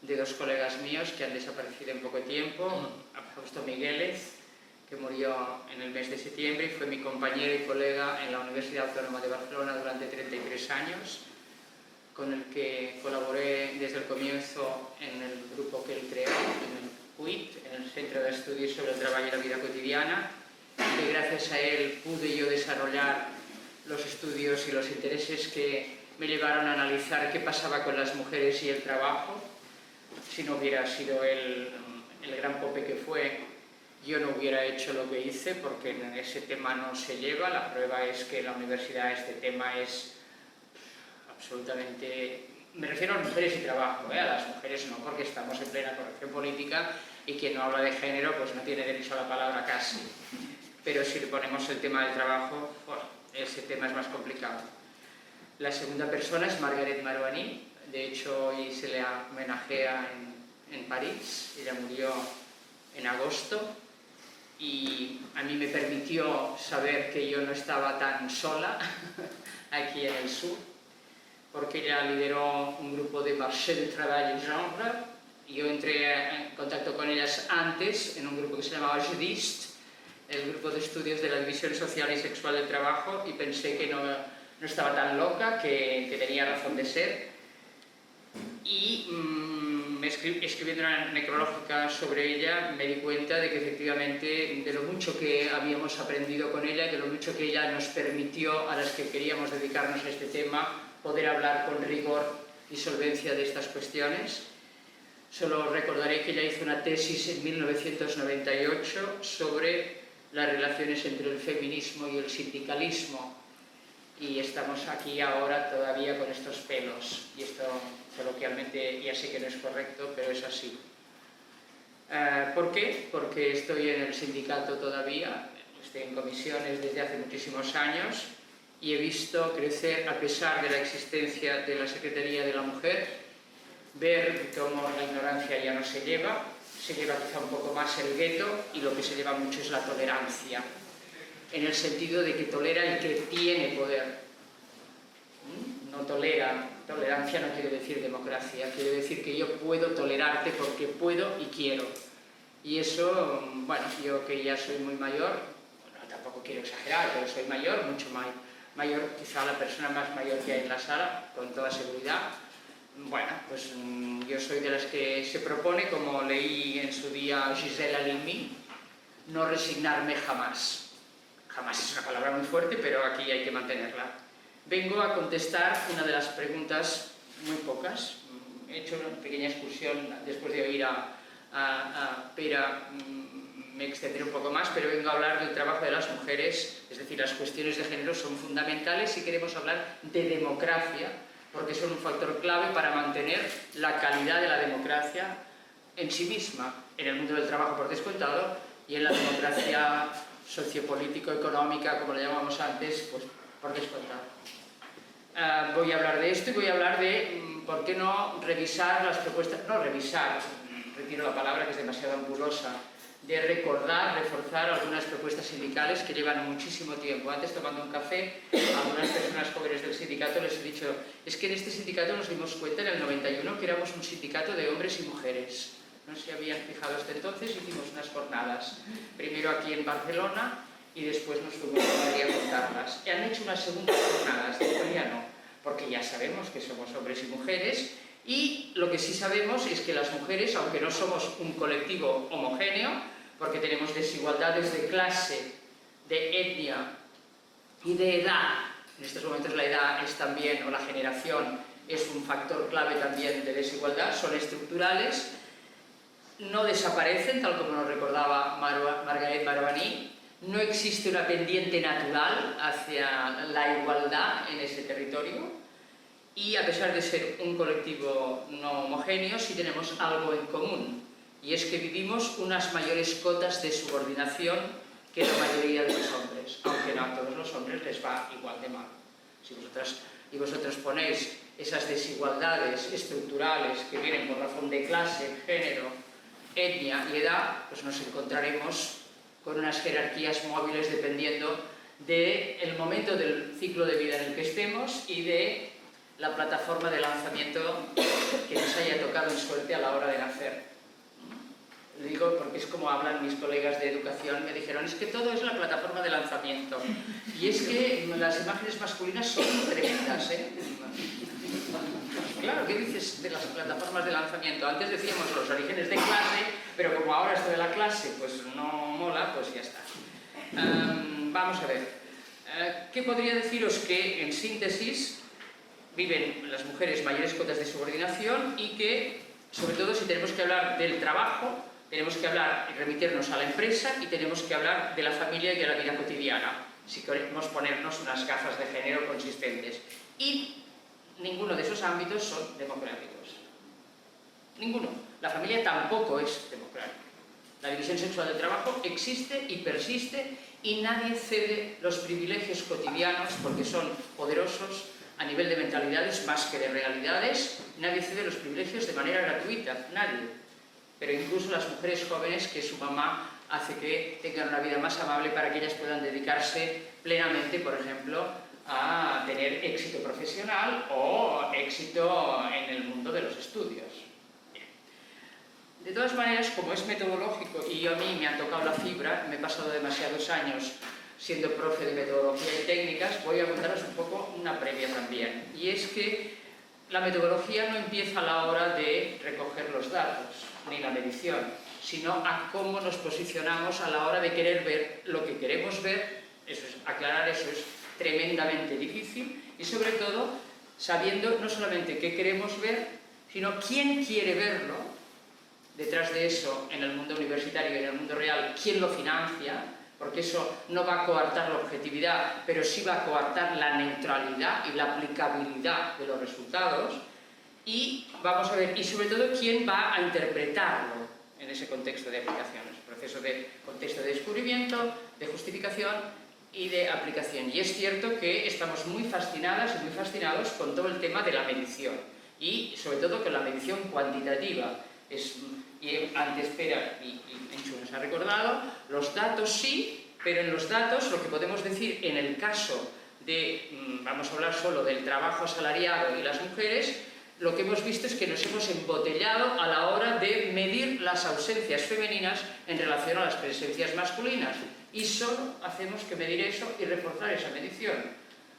de dos colegas míos que han desaparecido en poco tiempo. A Fausto Migueles, que murió en el mes de septiembre y fue mi compañero y colega en la Universidad Autónoma de Barcelona durante 33 años, con el que colaboré desde el comienzo en el grupo que él creó, en el CUIT, en el Centro de Estudios sobre el Trabajo y la Vida Cotidiana, y gracias a él pude yo desarrollar los estudios y los intereses que me llevaron a analizar qué pasaba con las mujeres y el trabajo. Si no hubiera sido él el gran pope que fue, yo no hubiera hecho lo que hice, porque en ese tema no se lleva. La prueba es que en la universidad este tema es absolutamente... Me refiero a mujeres y trabajo, a las mujeres no, porque estamos en plena corrección política y quien no habla de género pues no tiene derecho a la palabra casi. Pero si le ponemos el tema del trabajo, bueno, ese tema es más complicado. La segunda persona es Margaret Marouani. De hecho, hoy se le homenajea en París. Ella murió en agosto y a mí me permitió saber que yo no estaba tan sola aquí en el sur, porque ella lideró un grupo de marché de travail genre. Yo entré en contacto con ellas antes en un grupo que se llamaba JEDIST, el grupo de estudios de la división social y sexual del trabajo, y pensé que no estaba tan loca, que tenía razón de ser. Y escribiendo una necrológica sobre ella me di cuenta de que efectivamente de lo mucho que habíamos aprendido con ella, de lo mucho que ella nos permitió a las que queríamos dedicarnos a este tema poder hablar con rigor y solvencia de estas cuestiones. Solo recordaré que ella hizo una tesis en 1998 sobre las relaciones entre el feminismo y el sindicalismo, y estamos aquí ahora todavía con estos pelos, y esto coloquialmente ya sé que no es correcto, pero es así. ¿Por qué? Porque estoy en el sindicato todavía, estoy en comisiones desde hace muchísimos años y he visto crecer, a pesar de la existencia de la Secretaría de la Mujer, ver cómo la ignorancia ya no se lleva, se lleva quizá un poco más el gueto y lo que se lleva mucho es la tolerancia, en el sentido de que tolera el que tiene poder. No tolera, tolerancia no quiere decir democracia, quiere decir que yo puedo tolerarte porque puedo y quiero. Y eso, bueno, yo que ya soy muy mayor, bueno, tampoco quiero exagerar, pero soy mayor, mucho mayor, quizá la persona más mayor que hay en la sala, con toda seguridad. Bueno, pues yo soy de las que se propone, como leí en su día Gisèle Halimi, no resignarme jamás. Jamás es una palabra muy fuerte, pero aquí hay que mantenerla. Vengo a contestar una de las preguntas, muy pocas. He hecho una pequeña excursión después de oír a Pera, me extenderé un poco más, pero vengo a hablar del trabajo de las mujeres, es decir, las cuestiones de género son fundamentales si queremos hablar de democracia, porque son un factor clave para mantener la calidad de la democracia en sí misma, en el mundo del trabajo por descontado, y en la democracia sociopolítico-económica, como la llamamos antes, pues por descontado. Voy a hablar de esto y voy a hablar de por qué no revisar las propuestas, no revisar, retiro la palabra que es demasiado ambulosa, de recordar, reforzar algunas propuestas sindicales que llevan muchísimo tiempo. Antes, tomando un café, a algunas personas jóvenes del sindicato les he dicho, es que en este sindicato nos dimos cuenta en el 91 que éramos un sindicato de hombres y mujeres. No se habían fijado hasta entonces, hicimos unas jornadas, primero aquí en Barcelona y después nos fuimos a Madrid a contarlas. Han hecho unas segundas jornadas, después ya no, porque ya sabemos que somos hombres y mujeres, y lo que sí sabemos es que las mujeres, aunque no somos un colectivo homogéneo, porque tenemos desigualdades de clase, de etnia y de edad, en estos momentos la edad es también, o la generación, es un factor clave también de desigualdad, son estructurales, no desaparecen, tal como nos recordaba Margaret Marabani, no existe una pendiente natural hacia la igualdad en ese territorio, y a pesar de ser un colectivo no homogéneo, sí tenemos algo en común, y es que vivimos unas mayores cotas de subordinación que la mayoría de los hombres, aunque no a todos los hombres les va igual de mal. Si vosotras y vosotros ponéis esas desigualdades estructurales que vienen por razón de clase, género, etnia y edad, pues nos encontraremos con unas jerarquías móviles dependiendo del momento del ciclo de vida en el que estemos y de la plataforma de lanzamiento que nos haya tocado en suerte a la hora de nacer. Lo digo porque es como hablan mis colegas de educación, me dijeron, es que todo es la plataforma de lanzamiento. Y es que las imágenes masculinas son tremendas, ¿eh? Claro, ¿qué dices de las plataformas de lanzamiento? Antes decíamos los orígenes de clase, pero como ahora esto de la clase pues no mola, pues ya está. Vamos a ver. ¿Qué podría deciros? Que, en síntesis, viven las mujeres mayores cotas de subordinación y que, sobre todo, si tenemos que hablar del trabajo, tenemos que hablar y remitirnos a la empresa y tenemos que hablar de la familia y de la vida cotidiana, si queremos ponernos unas gafas de género consistentes. Y ninguno de esos ámbitos son democráticos. Ninguno. La familia tampoco es democrática. La división sexual del trabajo existe y persiste y nadie cede los privilegios cotidianos porque son poderosos a nivel de mentalidades más que de realidades. Nadie cede los privilegios de manera gratuita, nadie. Pero incluso las mujeres jóvenes que su mamá hace que tengan una vida más amable para que ellas puedan dedicarse plenamente, por ejemplo, a tener éxito profesional o éxito en el mundo de los estudios. Bien. De todas maneras, como es metodológico y a mí me han tocado la fibra, me he pasado demasiados años siendo profe de metodología y técnicas, voy a contaros un poco una previa también. Y es que la metodología no empieza a la hora de recoger los datos, ni la medición, sino a cómo nos posicionamos a la hora de querer ver lo que queremos ver. Eso es, aclarar eso es tremendamente difícil y sobre todo sabiendo no solamente qué queremos ver, sino quién quiere verlo. Detrás de eso, en el mundo universitario y en el mundo real, quién lo financia, porque eso no va a coartar la objetividad, pero sí va a coartar la neutralidad y la aplicabilidad de los resultados. Y vamos a ver, y sobre todo, quién va a interpretarlo en ese contexto de aplicaciones, proceso de contexto de descubrimiento, de justificación y de aplicación. Y es cierto que estamos muy fascinadas y muy fascinados con todo el tema de la medición y sobre todo con la medición cuantitativa. Y antes, espera, y Enchu nos ha recordado, los datos sí, pero en los datos lo que podemos decir en el caso de, vamos a hablar solo del trabajo asalariado y las mujeres, lo que hemos visto es que nos hemos embotellado a la hora de medir las ausencias femeninas en relación a las presencias masculinas. Y solo hacemos que medir eso y reforzar esa medición.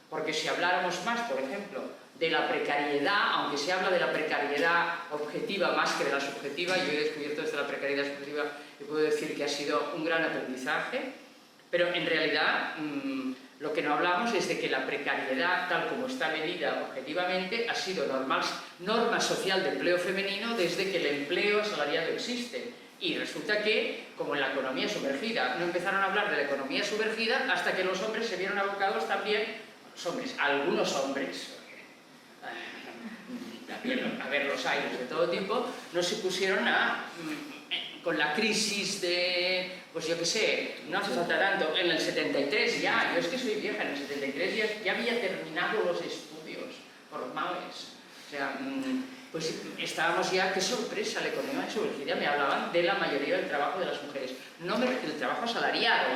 Porque si habláramos más, por ejemplo, de la precariedad, aunque se habla de la precariedad objetiva más que de la subjetiva, yo he descubierto desde la precariedad subjetiva y puedo decir que ha sido un gran aprendizaje, pero en realidad lo que no hablamos es de que la precariedad, tal como está medida objetivamente, ha sido norma social de empleo femenino desde que el empleo asalariado existe. Y resulta que, como en la economía sumergida, no empezaron a hablar de la economía sumergida hasta que los hombres se vieron abocados también, algunos hombres, a ver los aires de todo tipo, no se pusieron con la crisis de, pues yo qué sé, no hace falta tanto, en el 73 ya, yo es que soy vieja, en el 73 ya había terminado los estudios formales, o sea, pues estábamos ya, qué sorpresa, la economía sumergida, me hablaban de la mayoría del trabajo de las mujeres, no del trabajo asalariado,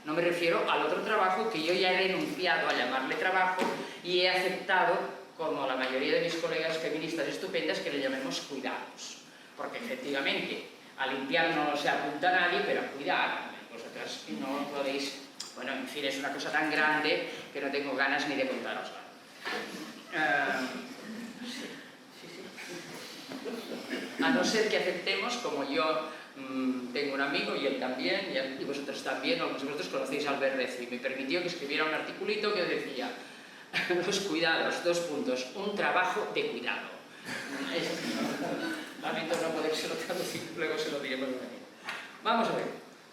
no me refiero al otro trabajo que yo ya he renunciado a llamarle trabajo y he aceptado, como la mayoría de mis colegas feministas estupendas, que le llamemos cuidados, porque efectivamente a limpiar no se apunta a nadie, pero a cuidar, vosotras no podéis, bueno, en fin, es una cosa tan grande que no tengo ganas ni de contarosla. A no ser que aceptemos, como yo tengo un amigo y él también, y vosotros también, o vosotros conocéis a Albert Recio, y me permitió que escribiera un articulito que decía los cuidados, 2 puntos, un trabajo de cuidado. Lamento no podérselo traducir, luego se lo diré por venir. Vamos a ver,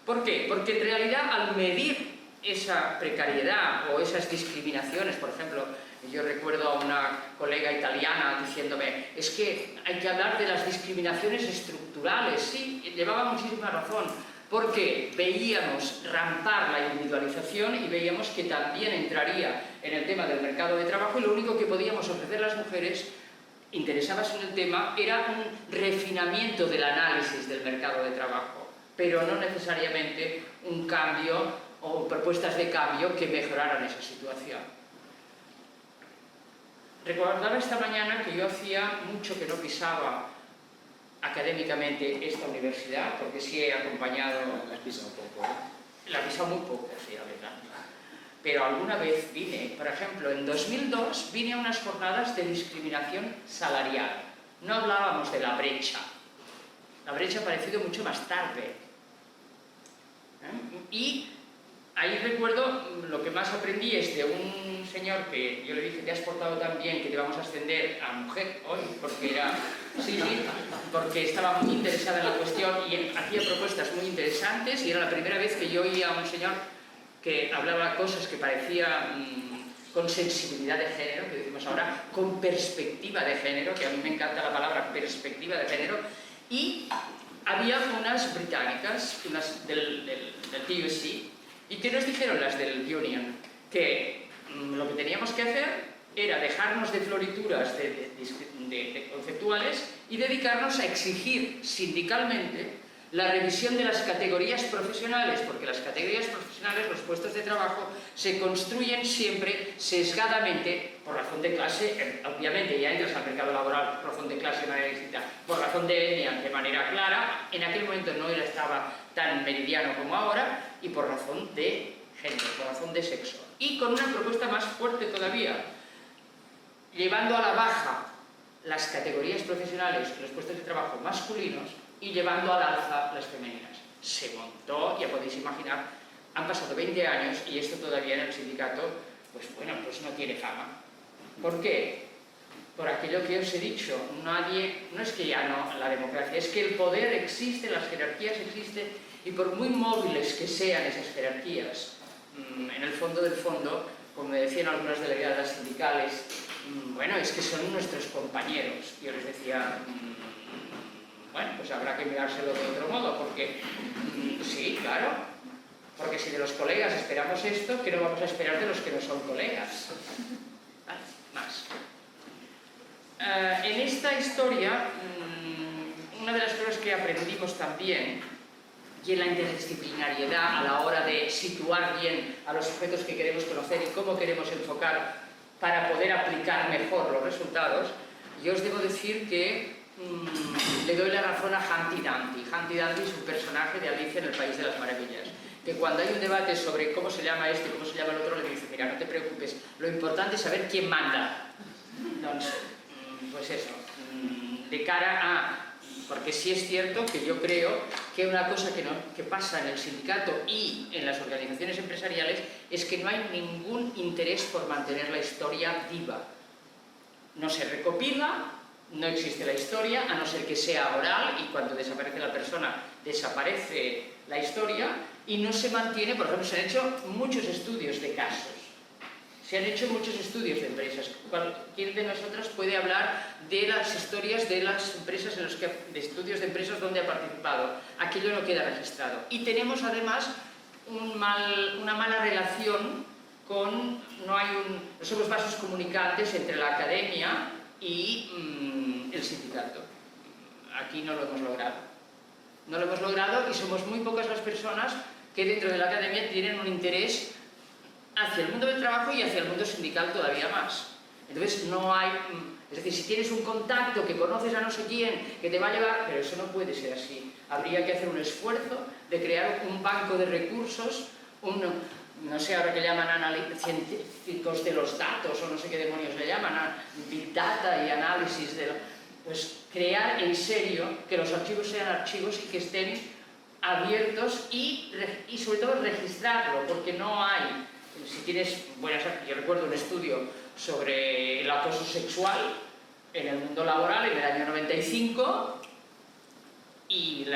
¿por qué? Porque en realidad al medir esa precariedad o esas discriminaciones, por ejemplo, yo recuerdo a una colega italiana diciéndome, es que hay que hablar de las discriminaciones estructurales. Sí, llevaba muchísima razón, porque veíamos rampar la individualización y veíamos que también entraría en el tema del mercado de trabajo, y lo único que podíamos ofrecer las mujeres interesadas en el tema era un refinamiento del análisis del mercado de trabajo, pero no necesariamente un cambio o propuestas de cambio que mejoraran esa situación. Recordaba esta mañana que yo hacía mucho que no pisaba académicamente esta universidad, porque sí he acompañado... La has pisado un poco, La he pisado muy poco, sí, la verdad. Pero alguna vez vine, por ejemplo, en 2002 vine a unas jornadas de discriminación salarial. No hablábamos de la brecha. La brecha ha aparecido mucho más tarde. Y ahí recuerdo, lo que más aprendí es de un señor que yo le dije, te has portado tan bien que te vamos a ascender a mujer hoy, porque era... Sí, porque estaba muy interesada en la cuestión y hacía propuestas muy interesantes, y era la primera vez que yo oía a un señor que hablaba cosas que parecían con sensibilidad de género, que decimos ahora, con perspectiva de género, que a mí me encanta la palabra perspectiva de género, y había unas británicas, unas del TUC, y que nos dijeron las del Union, que lo que teníamos que hacer era dejarnos de florituras conceptuales y dedicarnos a exigir sindicalmente la revisión de las categorías profesionales, porque las categorías profesionales, los puestos de trabajo, se construyen siempre sesgadamente por razón de clase, obviamente ya entras al mercado laboral por razón de clase de manera distinta, por razón de etnia de manera clara, en aquel momento no estaba tan meridiano como ahora, y por razón de género, por razón de sexo. Y con una propuesta más fuerte todavía, llevando a la baja las categorías profesionales, los puestos de trabajo masculinos, y llevando al alza las femeninas. Se montó, ya podéis imaginar, han pasado 20 años y esto todavía en el sindicato, pues bueno, pues no tiene fama. ¿Por qué? Por aquello que os he dicho, no es que ya no la democracia, es que el poder existe, las jerarquías existen, y por muy móviles que sean esas jerarquías, en el fondo del fondo, como me decían algunas delegadas sindicales, bueno, es que son nuestros compañeros. Yo les decía, bueno, pues habrá que mirárselo de otro modo, porque sí, claro, porque si de los colegas esperamos esto, ¿qué no vamos a esperar de los que no son colegas? Vale, más. En esta historia, una de las cosas que aprendimos también, y en la interdisciplinariedad a la hora de situar bien a los sujetos que queremos conocer y cómo queremos enfocar para poder aplicar mejor los resultados, yo os debo decir que le doy la razón a Humpty Dumpty. Humpty Dumpty es un personaje de Alicia en el País de las Maravillas, que cuando hay un debate sobre cómo se llama este y cómo se llama el otro, le dice, mira, no te preocupes, lo importante es saber quién manda. Entonces, pues eso, de cara a... Porque sí es cierto que yo creo que una cosa que pasa en el sindicato y en las organizaciones empresariales es que no hay ningún interés por mantener la historia viva. No se recopila, no existe la historia, a no ser que sea oral, y cuando desaparece la persona, desaparece la historia, y no se mantiene. Por ejemplo, se han hecho muchos estudios de casos. Se han hecho muchos estudios de empresas. Cualquier de nosotros puede hablar de las historias de las empresas, de estudios de empresas donde ha participado. Aquello no queda registrado. Y tenemos además una mala relación con... No somos vasos comunicantes entre la academia y el sindicato. Aquí no lo hemos logrado. No lo hemos logrado y somos muy pocas las personas que dentro de la academia tienen un interés hacia el mundo del trabajo y hacia el mundo sindical todavía más. Entonces no hay... Es decir, si tienes un contacto que conoces a no sé quién, que te va a llevar... Pero eso no puede ser así. Habría que hacer un esfuerzo de crear un banco de recursos, no sé ahora que llaman científicos de los datos, o no sé qué demonios le llaman, Big Data y análisis de... Pues crear en serio que los archivos sean archivos y que estén abiertos y sobre todo registrarlo, porque no hay... Si tienes buenas... Yo recuerdo un estudio sobre el acoso sexual en el mundo laboral en el año 95 y,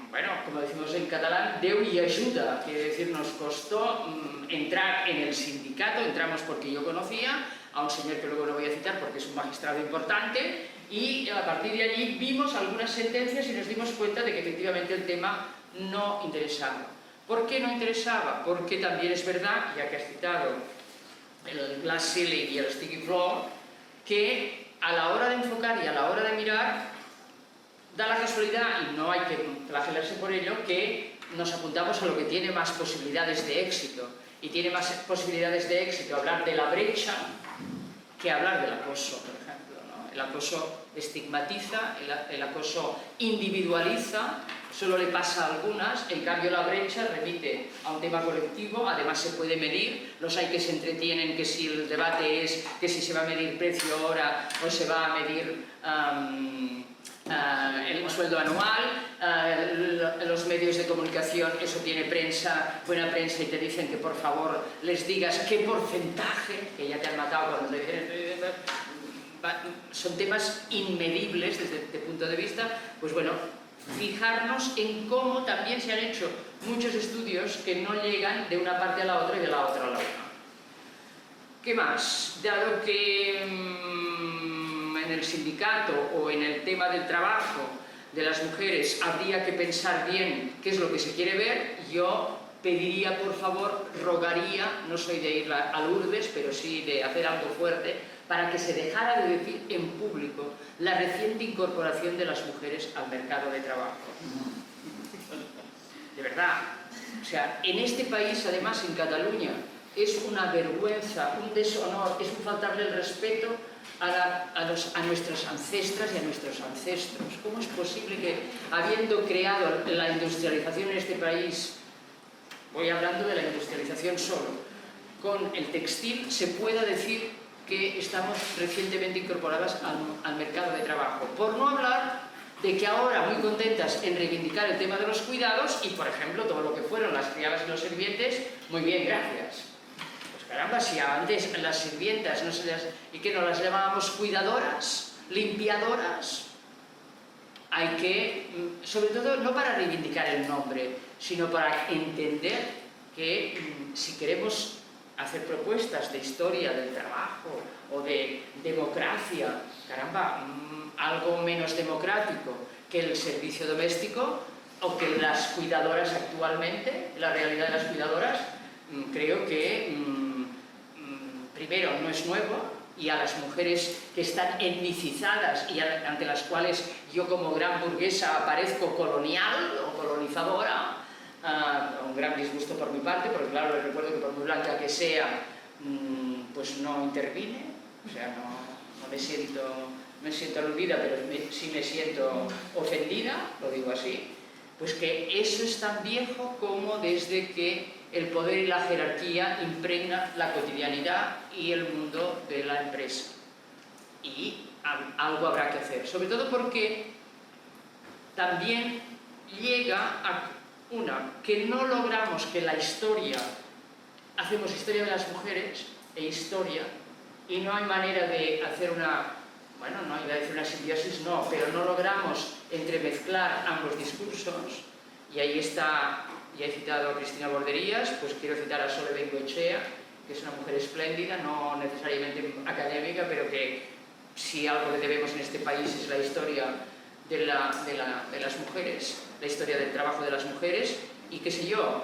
bueno, como decimos en catalán, Déu i ajuda, quiere decir, nos costó entrar en el sindicato. Entramos porque yo conocía a un señor que luego no voy a citar porque es un magistrado importante, y a partir de allí vimos algunas sentencias y nos dimos cuenta de que efectivamente el tema no interesaba. ¿Por qué no interesaba? Porque también es verdad, ya que has citado el glass ceiling y el sticky floor, que a la hora de enfocar y a la hora de mirar, da la casualidad, y no hay que flagelarse por ello, que nos apuntamos a lo que tiene más posibilidades de éxito. Y tiene más posibilidades de éxito hablar de la brecha que hablar del acoso, por ejemplo, ¿no? El acoso estigmatiza, el acoso individualiza, solo le pasa a algunas, en cambio la brecha remite a un tema colectivo, además se puede medir, los hay que se entretienen que si el debate es que si se va a medir precio hora o se va a medir el sueldo anual, los medios de comunicación, eso tiene prensa, buena prensa, y te dicen que por favor les digas qué porcentaje, que ya te han matado cuando te dicen... Son temas inmedibles desde este punto de vista. Pues bueno, fijarnos en cómo también se han hecho muchos estudios que no llegan de una parte a la otra y de la otra a la otra. ¿Qué más? Dado que en el sindicato o en el tema del trabajo de las mujeres habría que pensar bien qué es lo que se quiere ver, yo pediría, por favor, rogaría, no soy de ir a Lourdes, pero sí de hacer algo fuerte, para que se dejara de decir en público la reciente incorporación de las mujeres al mercado de trabajo. De verdad. O sea, en este país, además en Cataluña, es una vergüenza, un deshonor, es un faltarle el respeto a nuestras ancestras y a nuestros ancestros. ¿Cómo es posible que, habiendo creado la industrialización en este país, voy hablando de la industrialización solo, con el textil, se pueda decir que estamos recientemente incorporadas al mercado de trabajo? Por no hablar de que ahora, muy contentas en reivindicar el tema de los cuidados y, por ejemplo, todo lo que fueron las criadas y los sirvientes, muy bien, gracias. Pues caramba, si antes las sirvientas y que no las llamábamos cuidadoras, limpiadoras, hay que, sobre todo, no para reivindicar el nombre, sino para entender que si queremos hacer propuestas de historia del trabajo o de democracia, caramba, algo menos democrático que el servicio doméstico o que las cuidadoras actualmente, la realidad de las cuidadoras, creo que primero no es nuevo, y a las mujeres que están etnicizadas y ante las cuales yo como gran burguesa aparezco colonial o colonizadora, un gran disgusto por mi parte, porque claro, les recuerdo que por muy blanca que sea, pues no intervine, o sea, no me siento aludida, pero sí me siento ofendida, lo digo así, pues que eso es tan viejo como desde que el poder y la jerarquía impregna la cotidianidad y el mundo de la empresa. Y algo habrá que hacer, sobre todo porque también llega a que no logramos que la historia, hacemos historia de las mujeres e historia, y no hay manera de hacer bueno, no iba a decir una simbiosis, no, pero no logramos entremezclar ambos discursos, y ahí está, ya he citado a Cristina Borderías, pues quiero citar a Sole Bengoechea, que es una mujer espléndida, no necesariamente académica, pero que si algo le debemos en este país es la historia de las mujeres, la historia del trabajo de las mujeres, y qué sé yo,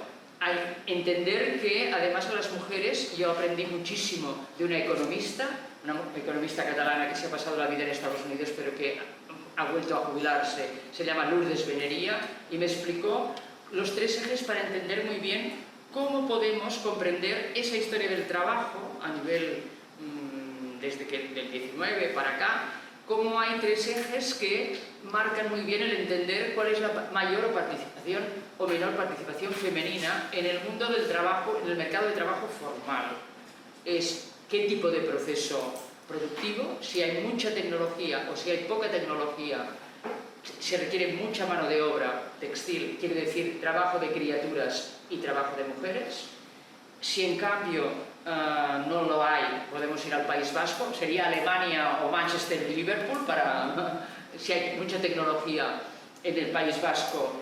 entender que además a las mujeres, yo aprendí muchísimo de una economista catalana que se ha pasado la vida en Estados Unidos pero que ha vuelto a jubilarse, se llama Lourdes Benería, y me explicó los 3 ejes para entender muy bien cómo podemos comprender esa historia del trabajo a nivel, desde que del 19 para acá, cómo hay 3 ejes que marcan muy bien el entender cuál es la mayor participación o menor participación femenina en el mundo del trabajo, en el mercado de trabajo formal. Es qué tipo de proceso productivo, si hay mucha tecnología o si hay poca tecnología, se requiere mucha mano de obra textil, quiere decir trabajo de criaturas y trabajo de mujeres. Si en cambio no lo hay, podemos ir al País Vasco, sería Alemania o Manchester y Liverpool, si hay mucha tecnología en el País Vasco,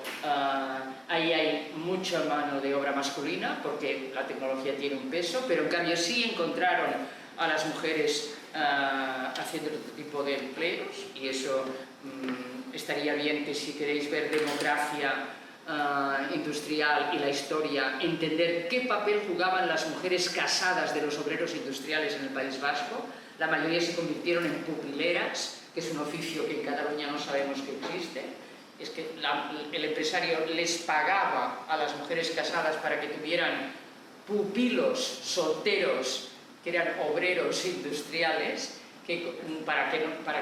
ahí hay mucha mano de obra masculina, porque la tecnología tiene un peso, pero en cambio sí encontraron a las mujeres haciendo otro tipo de empleos, y eso estaría bien que si queréis ver demografía industrial y la historia, entender qué papel jugaban las mujeres casadas de los obreros industriales en el País Vasco. La mayoría se convirtieron en pupileras, que es un oficio que en Cataluña no sabemos que existe. Es que el empresario les pagaba a las mujeres casadas para que tuvieran pupilos solteros, que eran obreros industriales, para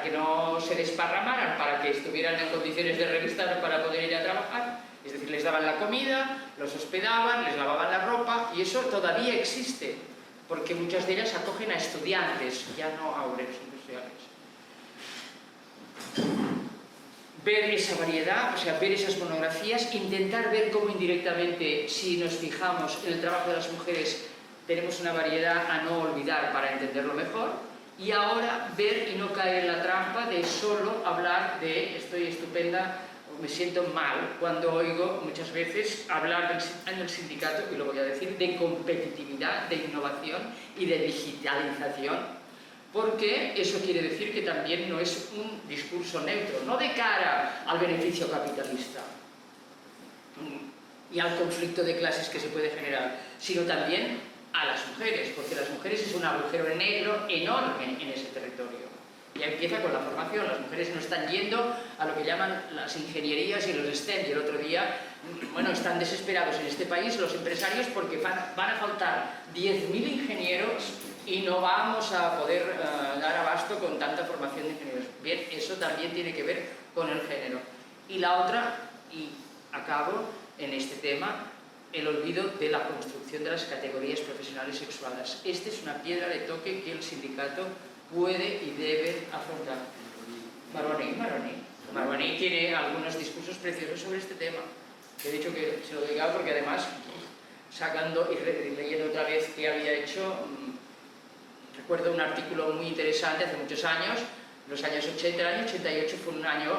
que no se desparramaran, para que estuvieran en condiciones de revistas para poder ir a trabajar. Es decir, les daban la comida, los hospedaban, les lavaban la ropa, y eso todavía existe, porque muchas de ellas acogen a estudiantes, ya no a obreros industriales. Ver esa variedad, o sea, ver esas monografías, intentar ver cómo indirectamente, si nos fijamos en el trabajo de las mujeres, tenemos una variedad a no olvidar para entenderlo mejor, y ahora ver y no caer en la trampa de solo hablar de estoy estupenda o me siento mal, cuando oigo muchas veces hablar en el sindicato, y lo voy a decir, de competitividad, de innovación y de digitalización, porque eso quiere decir que también no es un discurso neutro, no de cara al beneficio capitalista y al conflicto de clases que se puede generar, sino también a las mujeres, porque las mujeres es un agujero negro enorme en ese territorio. Ya empieza con la formación, las mujeres no están yendo a lo que llaman las ingenierías y los STEM, y el otro día, bueno, están desesperados en este país los empresarios porque van a faltar 10.000 ingenieros y no vamos a poder dar abasto con tanta formación de ingenieros. Bien, eso también tiene que ver con el género. Y la otra, y acabo en este tema, el olvido de la construcción de las categorías profesionales sexuadas. Esta es una piedra de toque que el sindicato puede y debe afrontar. Maroni tiene algunos discursos preciosos sobre este tema. He dicho que se lo diga porque además, sacando y leyendo otra vez qué había hecho, recuerdo un artículo muy interesante hace muchos años, los años 80, el año 88 fue un año,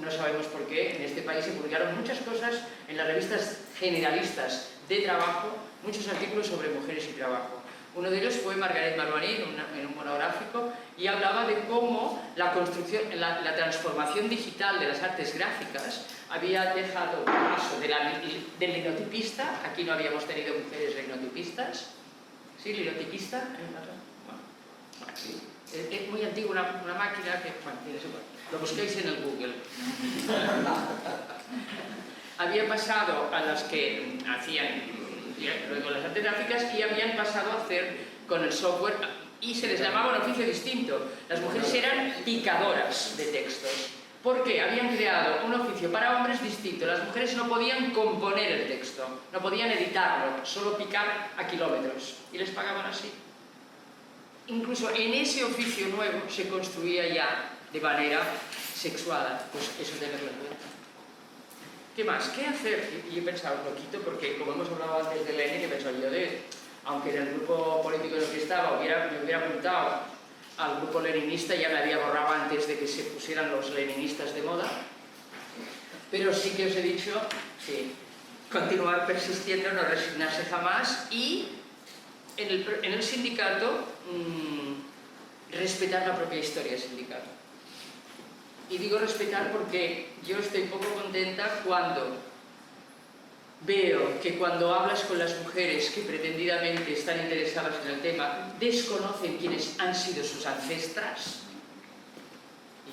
no sabemos por qué, en este país se publicaron muchas cosas en las revistas generalistas de trabajo, muchos artículos sobre mujeres y trabajo. Uno de ellos fue Margaret Maruani en un monográfico, y hablaba de cómo la construcción, la transformación digital de las artes gráficas había dejado paso del linotipista. Aquí no habíamos tenido mujeres linotipistas. ¿Sí, linotipista? Bueno. Es muy antigua, una máquina que, bueno, lo busquéis en el Google. Había pasado a las que hacían luego las artes gráficas y habían pasado a hacer con el software y se les llamaba un oficio distinto. Las mujeres eran picadoras de textos porque habían creado un oficio para hombres distinto. Las mujeres no podían componer el texto, no podían editarlo, solo picar a kilómetros y les pagaban así. Incluso en ese oficio nuevo se construía ya de manera sexuada, pues eso tenerlo en cuenta. ¿Qué más? ¿Qué hacer? Y he pensado un poquito, porque como hemos hablado antes de Lenin, he pensado yo aunque en el grupo político en el que estaba me hubiera apuntado al grupo leninista, ya me había borrado antes de que se pusieran los leninistas de moda, pero sí que os he dicho, sí, continuar persistiendo, no resignarse jamás y en el sindicato respetar la propia historia del sindicato. Y digo respetar porque yo estoy poco contenta cuando veo que cuando hablas con las mujeres que pretendidamente están interesadas en el tema, desconocen quiénes han sido sus ancestras.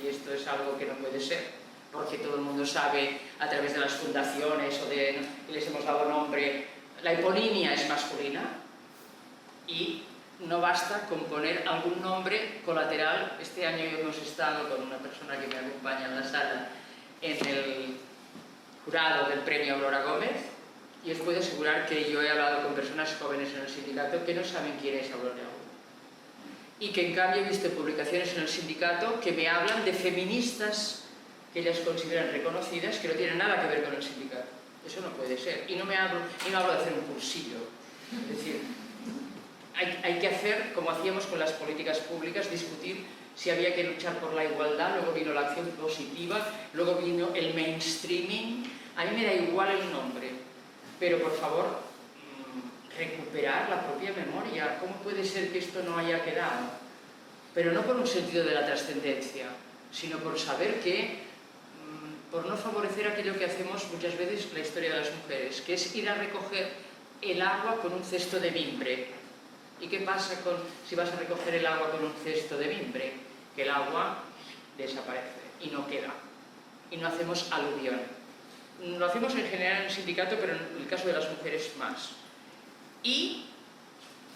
Y esto es algo que no puede ser, porque todo el mundo sabe a través de las fundaciones o de les hemos dado nombre, la eponimia es masculina y no basta con poner algún nombre colateral. Este año hemos estado con una persona que me acompaña en la sala en el jurado del premio Aurora Gómez y os puedo asegurar que yo he hablado con personas jóvenes en el sindicato que no saben quién es Aurora Gómez y que en cambio he visto publicaciones en el sindicato que me hablan de feministas que ellas consideran reconocidas que no tienen nada que ver con el sindicato. Eso no puede ser. Y no hablo de hacer un cursillo. Es decir, hay que hacer, como hacíamos con las políticas públicas, discutir si había que luchar por la igualdad, luego vino la acción positiva, luego vino el mainstreaming. A mí me da igual el nombre, pero por favor, recuperar la propia memoria. ¿Cómo puede ser que esto no haya quedado? Pero no por un sentido de la trascendencia, sino por saber que, por no favorecer aquello que hacemos muchas veces la historia de las mujeres, que es ir a recoger el agua con un cesto de mimbre. ¿Y qué pasa si vas a recoger el agua con un cesto de mimbre? Que el agua desaparece y no queda. Y no hacemos alusión. Lo hacemos en general en el sindicato, pero en el caso de las mujeres más. Y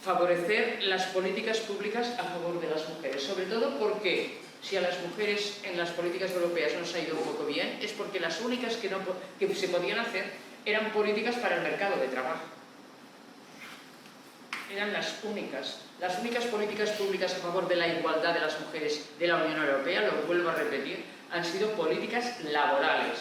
favorecer las políticas públicas a favor de las mujeres. Sobre todo porque si a las mujeres en las políticas europeas nos ha ido un poco bien, es porque las únicas que se podían hacer eran políticas para el mercado de trabajo. Eran las únicas políticas públicas a favor de la igualdad de las mujeres de la Unión Europea, lo vuelvo a repetir, han sido políticas laborales.